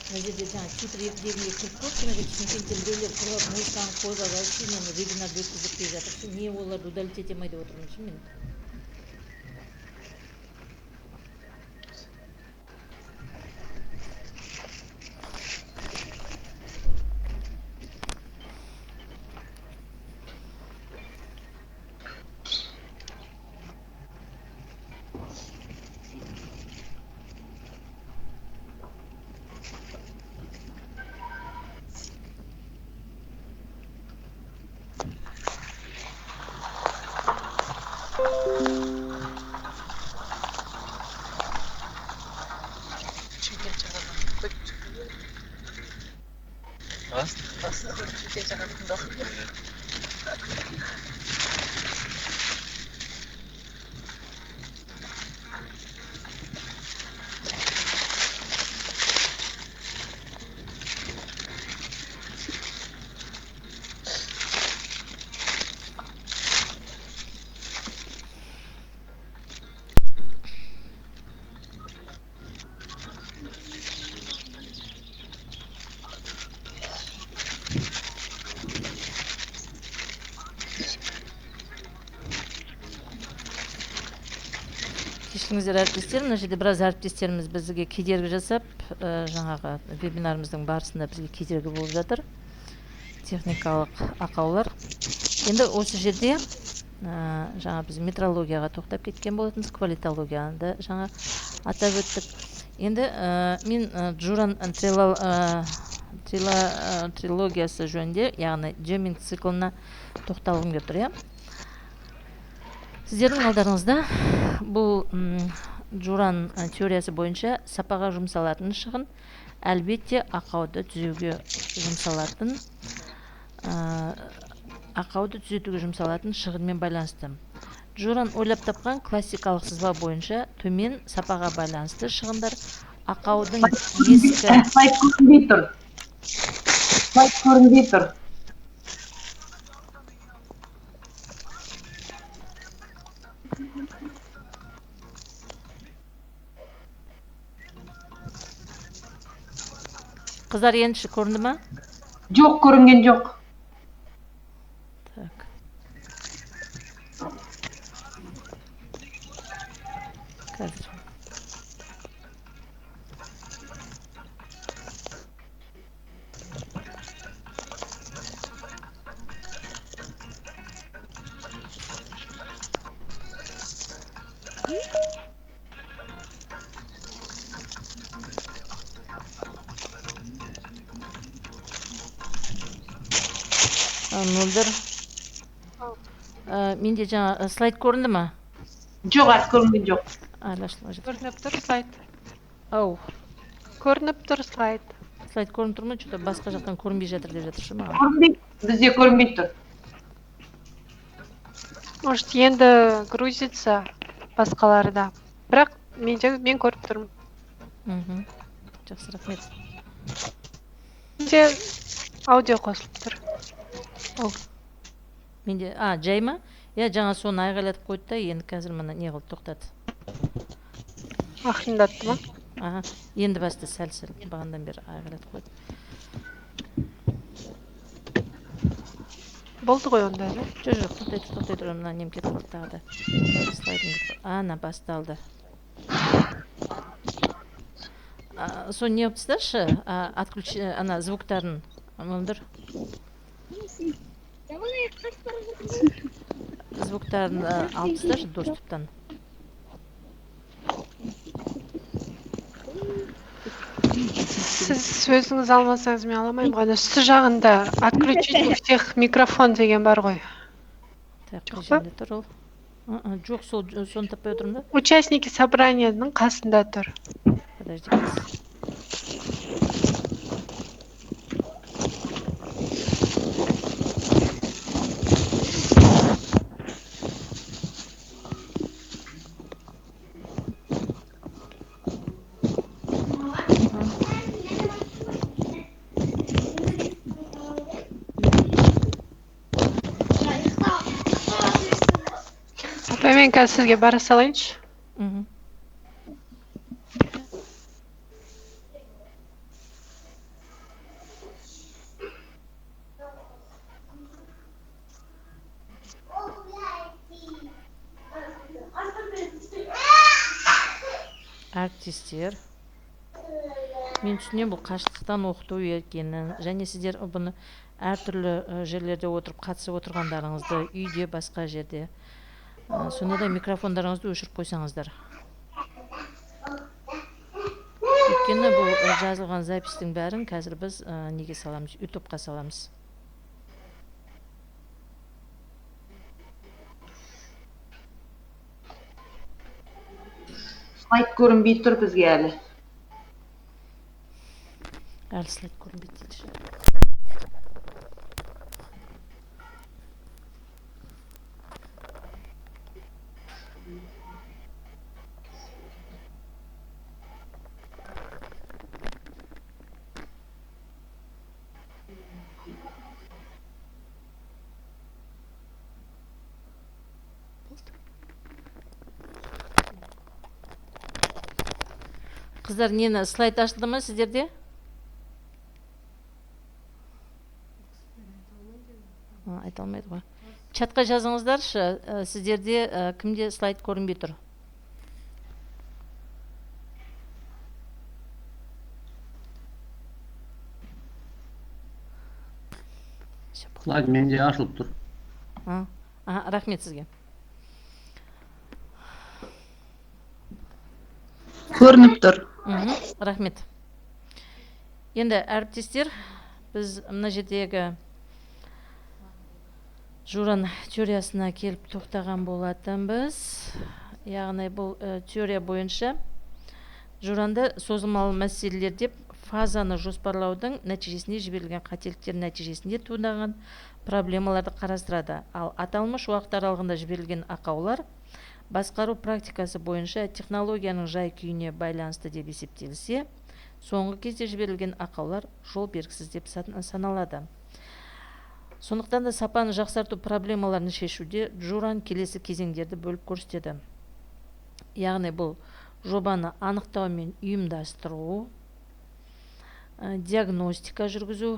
Мына жерде жаңағы титр екідегіге кіріп қойып, мына жерде Шымкенттен біреулер тұрып музыканы қойып алып, мені вебинарды өткізіп келе жатыр. Не оларды удалить ете алмай деп отырмын ше мен. Кешіріңіздер әріптестер, мына жерде біраз әріптестеріміз бізге кедергі жасап, жаңағы вебинарымыздың барысында бізге кедергі болып жатыр. Техникалық ақаулар. Енді осы жерде жаңа біз метрологияға тоқтап кеткен болатынбыз, квалитологияны жаңа атап өттік. Енді мен Джуран трилогиясы жөнінде, яғни Джеминг циклына тоқталғым келіп тұр, Сіздердің алдарыңызда бұл Джуран теориясы бойынша сапаға жұмсалатын шығын әлбетте ақауды түзеуге жұмсалатын ақауды түзетуге жұмсалатын шығынмен байланысты. Джуран ойлап тапқан классикалық сызба бойынша төмен сапаға байланысты шығындар ақаудың ескі слайд көрінбей тұр. Қыздар ендіші көрінді ма? Жоқ, көрінген жоқ. Так. Қазір. Нөлдір. Менде жаңа слайд көрінді ма? Жоқ, көрінген жоқ. Көрініп тұр слайд. Ау. Көрініп тұр слайд. Слайд көрініп тұр ма? Что-то басқа жақтан көрінбей жатыр деп жатыр ше маған. Көрінбей, бізде көрінбей тұр. Может, енді грузится басқаларда. Бірақ мен көріп тұрмын. Жақсы, рахмет. Менде аудио қосылып тұр. Ол Менде, жай ма? Иә, жаңа соны айғайлатып қойды да, енді қазір мына не қылды, тоқтады. ақырындатты ма? Аха, енді басты сәл-сәл бағандан бері айғайлатып қойды. Болды ғой онда, да? Жоқ, тоқтай тұр, мына нем кетіп қалды тағы да. Слайдым кетіп қалды. Ана, басталды. Соны не қылыпсыздаршы, ана звуктарын, мөлдір. Звуктарын алыпсыздаршы доступтан. Сіз сөзіңіз алмасаңыз мен аламаймын ғой. Үсті жағында отключить у всех микрофон деген бар ғой. Так, қай жерінде тұр ол? Жоқ, соны таппай отырмын да. Участники собранияның қасында тұр. Подожди, қазір. Мен қазір сізге бара салайыншы. Әріптестер, мен түсінемін бұл қашықтықтан оқыту екенін, және сіздер бұны әртүрлі жерлерде отырып қатысып отырғандарыңызды, үйде, басқа жерде. Сонда да микрофондарыңызды өшіріп қойсаңыздар. Өйткені бұл жазылған запистің бәрін қазір біз неге саламыз, ютубқа саламыз. Слайд көрінбей тұр бізге әлі. Әлі слайд көрінбейді дейді. Қыздар, нені слайд ашылды ма сіздерде? Айта алмайды ғой. Чатқа жазыңыздаршы, сіздерде кімде слайд көрінбей тұр? Слайд менде ашылып тұр. Рахмет сізге. Көрініп тұр. Рахмет. Енді әріптестер, біз мына жердегі Журан теориясына келіп тоқтаған болатынбыз. Яғни бұл теория бойынша Журанды созылмалы мәселелер деп фазаны жоспарлаудың нәтижесінде жіберілген қателіктер нәтижесінде туындаған проблемаларды қарастырады. Ал аталмыш уақыт аралығында жіберілген ақаулар басқару практикасы бойынша технологияның жай-күйіне байланысты деп есептелсе, соңғы кезде жіберілген ақаулар жол бергісіз деп саналады. Сондықтан да сапаны жақсарту проблемаларын шешуде Журан келесі кезеңдерді бөліп көрсетеді. Яғни бұл жобаны анықтау мен ұйымдастыру, диагностика жүргізу,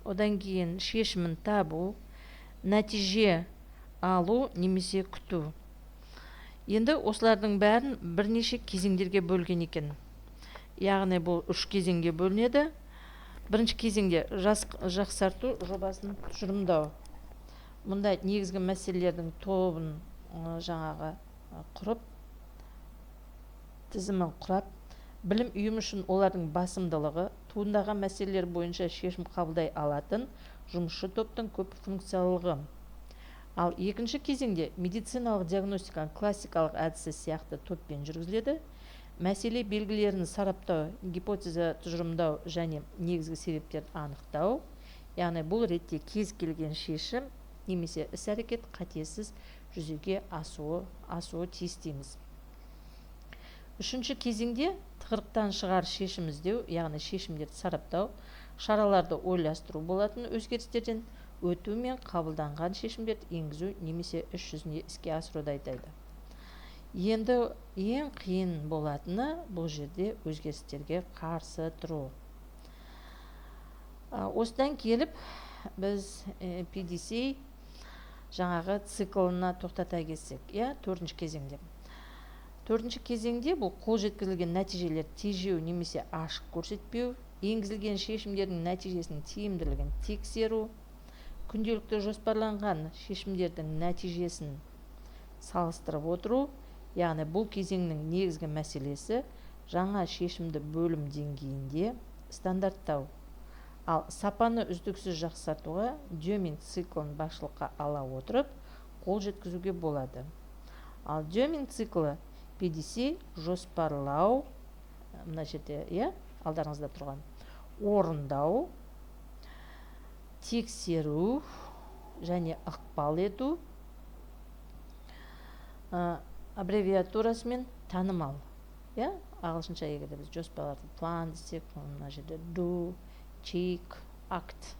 одан кейін шешімін табу, нәтиже алу немесе күту. Енді осылардың бәрін бірнеше кезеңдерге бөлген екен. Яғни бұл 3 кезеңге бөлінеді. Бірінші кезеңде жақсарту жобасын тұжырымдау. Мұнда негізгі мәселелердің тобын жаңағы құрып, тізімін құрап, білім ұйым үшін олардың басымдылығы, туындаған мәселелер бойынша шешім қабылдай алатын жұмысшы топтың көп функциялылығы. Ал екінші кезеңде медициналық диагностиканың классикалық әдісі сияқты топпен жүргізіледі. Мәселе белгілерін сараптау, гипотеза тұжырымдау және негізгі себептерді анықтау. Яғни бұл ретте кез келген шешім немесе іс-әрекет қатесіз жүзеге асуы тиіс дейміз. Үшінші кезеңде тығырықтан шығар шешім іздеу, яғни шешімдерді сараптау, шараларды ойластыру болатын өзгерістерден өту мен қабылданған шешімдерді енгізу немесе іс жүзінде іске асыруды айтады. Енді ең қиын болатыны бұл жерде өзгерістерге қарсы тұру. Осыдан келіп біз PDCA жаңағы циклына тоқтата келсек, 4-ші кезеңде. 4-ші кезеңде бұл қол жеткізілген нәтижелер тежеу немесе ашық көрсетпеу, енгізілген шешімдердің нәтижесінің тиімділігін тексеру, күнделікті жоспарланған шешімдердің нәтижесін салыстырып отыру, яғни бұл кезеңнің негізгі мәселесі жаңа шешімді бөлім деңгейінде стандарттау. Ал сапаны үздіксіз жақсартуға Деминг циклын басшылыққа ала отырып, қол жеткізуге болады. Ал Деминг циклы PDCA жоспарлау, мына жерде, алдарыңызда тұрған, орындау, тексеру және ықпал ету аббревиатурасымен танымал. Ағылшынша егерде біз жоспарларды план десек, мына жерде do, check, act,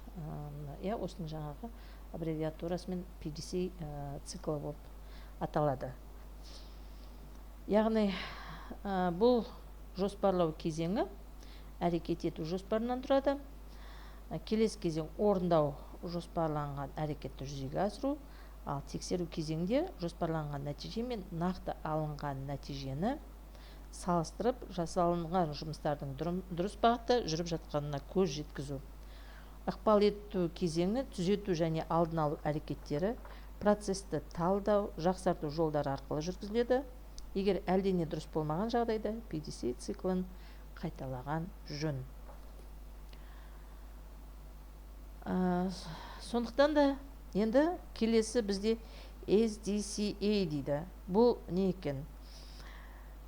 осының жаңағы аббревиатурасымен PDCA циклы болып аталады. Яғни бұл жоспарлау кезеңі әрекет ету жоспарынан тұрады. Келесі кезең орындау, жоспарланған әрекетті жүзеге асыру, ал тексеру кезеңде жоспарланған нәтиже мен нақты алынған нәтижені салыстырып, жасалынған жұмыстардың дұрыс бағытта жүріп жатқанына көз жеткізу. Ықпал ету кезеңі түзету және алдын алу әрекеттері, процесті талдау, жақсарту жолдары арқылы жүргізіледі. Егер әлдене дұрыс болмаған жағдайда PDCA циклін қайталаған жөн. Сондықтан да енді келесі бізде SDCA дейді. Бұл не екен?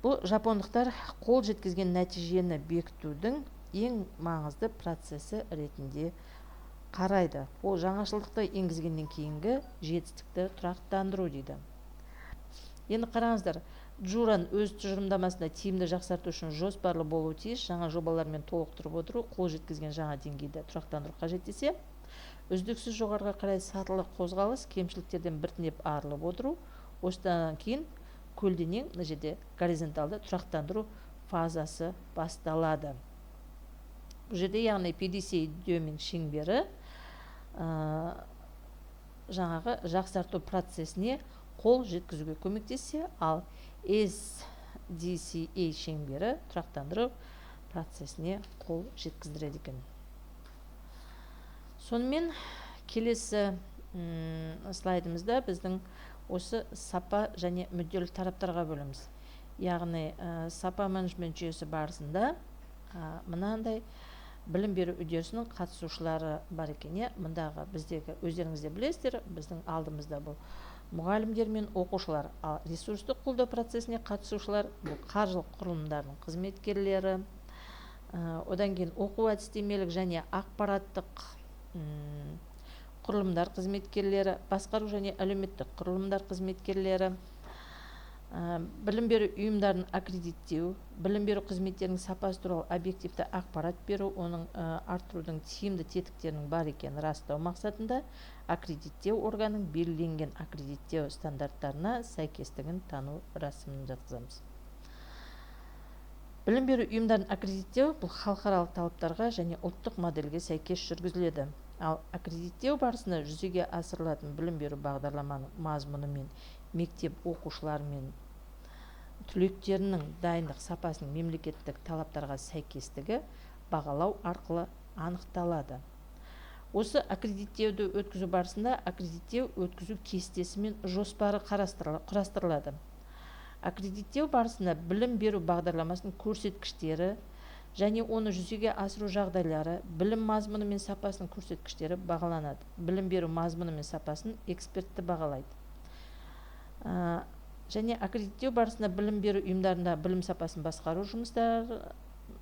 Бұл жапондықтар қол жеткізген нәтижені бекітудің ең маңызды процесі ретінде қарайды. Ол жаңашылдықты енгізгеннен кейінгі жетістікті тұрақтандыру дейді. Енді қараңыздар, Джуран өз тұжырымдамасында тиімді жақсарту үшін жоспарлы болуы тиіс, жаңа жобалармен толықтырып отыру, қол жеткізген жаңа деңгейді тұрақтандыру қажет десе, үздіксіз жоғарыға қарай сатылы қозғалыс, кемшіліктерден біртіндеп арылып отыру, осыдан кейін көлденең, мына жерде горизонталды тұрақтандыру фазасы басталады. Бұл жерде яғни PDCA Деминг шеңбері жаңағы жақсарту процесіне қол жеткізуге көмектессе, ал SDCA шеңбері тұрақтандыру процесіне қол жеткіздіреді екен. Сонымен келесі слайдымызда біздің осы сапа және мүдделі тараптарға бөліміз. Яғни сапа менеджмент жүйесі барысында мынандай білім беру үдерісінің қатысушылары бар екен. Мұндағы біздегі өздеріңіз де білесіздер, біздің алдымызда бұл мұғалімдер мен оқушылар, ал ресурстық қолдау процесіне қатысушылар бұл қаржылық құрылымдардың қызметкерлері, одан кейін оқу әдістемелік және ақпараттық құрылымдар қызметкерлері, басқару және әлеуметтік құрылымдар қызметкерлері, білім беру ұйымдарын аккредиттеу, білім беру қызметтерінің сапасы туралы объективті ақпарат беру, оның арттырудың тиімді тетіктерінің бар екенін растау мақсатында аккредиттеу органның белгіленген аккредиттеу стандарттарына сәйкестігін тану рәсімін жатқызамыз. Білім беру ұйымдарын аккредиттеу бұл халықаралық талаптарға және ұлттық модельге сәйкес жүргізіледі. Ал аккредиттеу барысында жүзеге асырылатын білім беру бағдарламаның мазмұны мен мектеп оқушылары мен түлектерінің дайындық сапасының мемлекеттік талаптарға сәйкестігі бағалау арқылы анықталады. Осы аккредиттеуді өткізу барысында аккредиттеу өткізу кестесі мен жоспары құрастырылады. Аккредиттеу барысында білім беру бағдарламасының көрсеткіштері және оны жүзеге асыру жағдайлары, білім мазмұны мен сапасының көрсеткіштері бағаланады. Білім беру мазмұны мен сапасын экспертті бағалайды. Және аккредиттеу барысында білім беру ұйымдарында білім сапасын басқару жұмыстар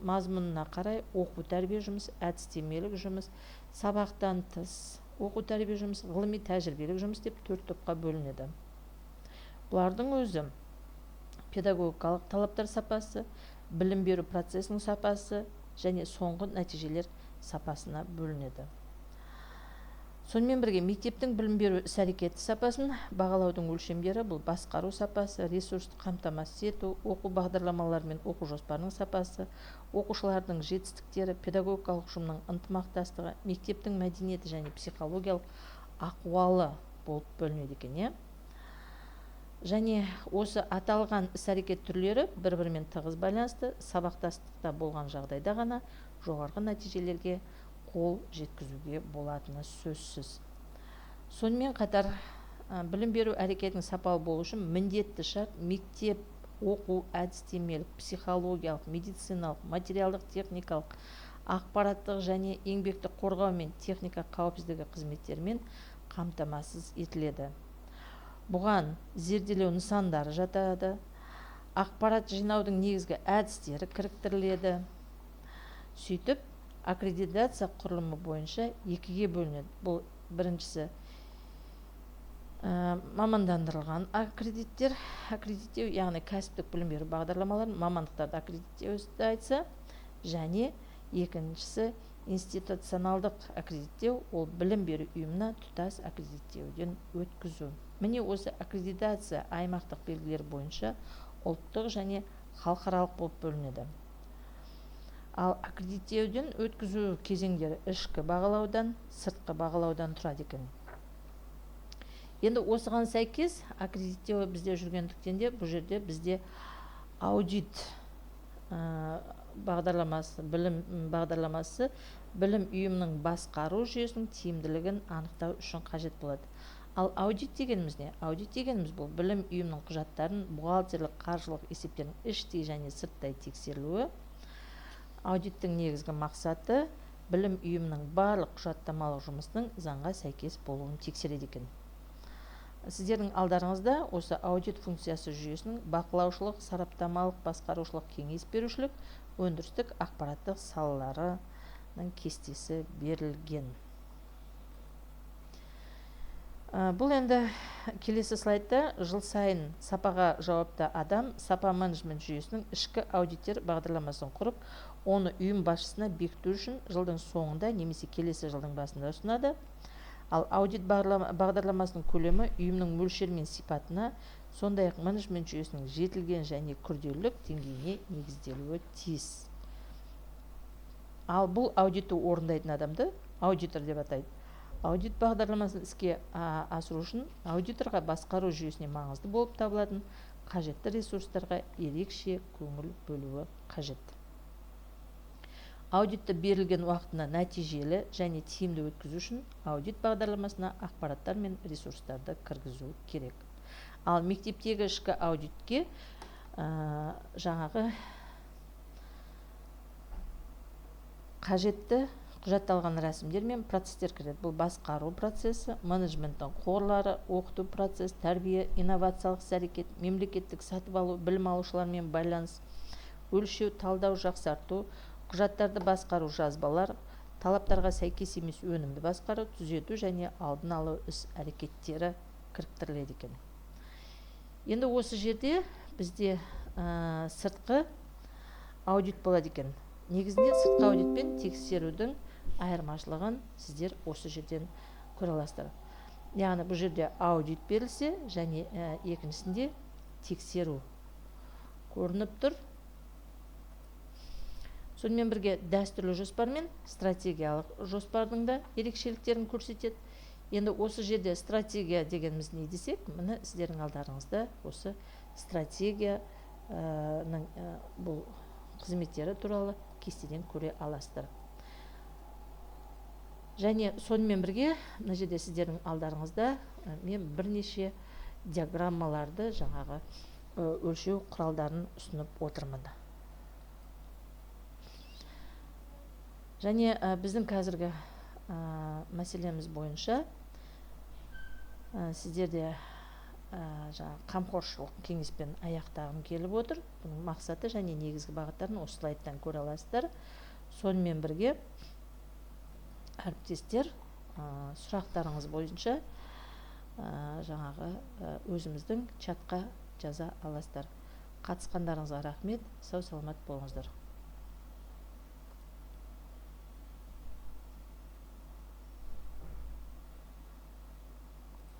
мазмұнына қарай оқу тәрбие жұмыс, әдістемелік жұмыс, сабақтан тыс оқу тәрбие жұмыс, ғылыми тәжірибелік жұмыс деп 4 топқа бөлінеді. Бұлардың өзі педагогикалық талаптар сапасы, білім беру процесінің сапасы және соңғы нәтижелер сапасына бөлінеді. Сонымен бірге мектептің білім беру іс-әрекеті сапасын бағалаудың өлшемдері бұл басқару сапасы, ресурсты қамтамасыз ету, оқу бағдарламалары мен оқу жоспарының сапасы, оқушылардың жетістіктері, педагогикалық ұжымның ынтымақтастығы, мектептің мәдениеті және психологиялық ахуалы болып бөлінеді екен. Және осы аталған іс-әрекет түрлері бір-бірімен тығыз байланысты, сабақтастықта болған жағдайда ғана жоғарғы нәтижелерге қол жеткізуге болатыны сөзсіз. Сонымен қатар білім беру әрекетінің сапалы болу үшін міндетті шарт мектеп оқу әдістемелік, психологиялық, медициналық, материалдық, техникалық, ақпараттық және еңбекті қорғау мен техника қауіпсіздігі қызметтерімен қамтамасыз етіледі. Бұған зерделеу нысандары жатады, ақпарат жинаудың негізгі әдістері кіріктіріледі. Сөйтіп, аккредитация құрылымы бойынша екіге бөлінеді. Бұл біріншісі мамандандырылған аккредиттеу, яғни кәсіптік білім беру бағдарламаларын мамандықтарды аккредиттеуді айтса, және екіншісі институционалдық аккредиттеу, ол білім беру ұйымына тұтас аккредиттеуден өткізу. Міне осы аккредитация аймақтық белгілер бойынша ұлттық және халықаралық болып бөлінеді. Ал аккредиттеуден өткізу кезеңдері ішкі бағалаудан, сыртқы бағалаудан тұрады екен. Енді осыған сәйкес аккредиттеу бізде жүргендіктен де бұл жерде бізде аудит бағдарламасы, білім ұйымының басқару жүйесінің тиімділігін анықтау үшін қажет болады. Ал аудит дегеніміз не? Аудит дегеніміз бұл білім ұйымының құжаттарын, бухгалтерлік, қаржылық есептердің іштей және сырттай тексерілуі. Аудиттің негізгі мақсаты білім ұйымының барлық құжаттамалық жұмысының заңға сәйкес болуын тексереді екен. Сіздердің алдарыңызда осы аудит функциясы жүйесінің бақылаушылық, сараптамалық, басқарушылық, кеңес берушілік, өндірістік, ақпараттық салаларының кестесі берілген. Бұл енді келесі слайдта жыл сайын сапаға жауапты адам сапа менеджмент жүйесінің ішкі аудиттер бағдарламасын құрып, оны ұйым басшысына бекіту үшін жылдың соңында немесе келесі жылдың басында ұсынады. Ал аудит бағдарламасының көлемі ұйымның мөлшері мен сипатына, сондай-ақ менеджмент жүйесінің жетілген және күрделілік деңгейіне негізделуі тиіс. Ал бұл аудитті орындайтын адамды аудитор деп атайды. Аудит бағдарламасын іске асыру үшін аудиторға басқару жүйесіне маңызды болып табылатын қажетті ресурстарға ерекше көңіл бөлуі қажет. Аудитті берілген уақытына нәтижелі және тиімді өткізу үшін аудит бағдарламасына ақпараттар мен ресурстарды кіргізу керек. Ал мектептегі ішкі аудитке жаңағы қажетті құжатталған рәсімдер мен процестер кіреді. Бұл басқару процесі, менеджменттің қорлары, оқыту процесі, тәрбие, инновациялық іс-әрекет, мемлекеттік сатып алу, білім алушылармен байланыс, өлшеу, талдау, жақсарту, құжаттарды басқару, жазбалар, талаптарға сәйкес емес өнімді басқару, түзету және алдын алу іс-әрекеттері кіріктіріледі екен. Енді осы жерде бізде сыртқы аудит болады екен. Негізінде сыртқы аудит пен тексерудің айырмашылығын сіздер осы жерден көре аласыздар. Яғни бұл жерде аудит берілсе, және екіншісінде тексеру көрініп тұр. Сонымен бірге дәстүрлі жоспар мен стратегиялық жоспардың да ерекшеліктерін көрсетеді. Енді осы жерде стратегия дегеніміз не десек, міне сіздердің алдарыңызда осы стратегияның бұл қызметтері туралы кестеден көре аласыздар. Және сонымен бірге мына жерде сіздердің алдарыңызда мен бірнеше диаграммаларды жаңағы өлшеу құралдарын ұсынып отырмын. Және біздің қазіргі мәселеміз бойынша сіздерде қамқоршылық кеңеспен аяқтағым келіп отыр. Бұның мақсаты және негізгі бағыттарын осы слайдтан көре аласыздар. Сонымен бірге әріптестер сұрақтарыңыз бойынша жаңағы өзіміздің чатқа жаза аласыздар. қатысқандарыңызға рахмет. Сау саламат болыңыздар.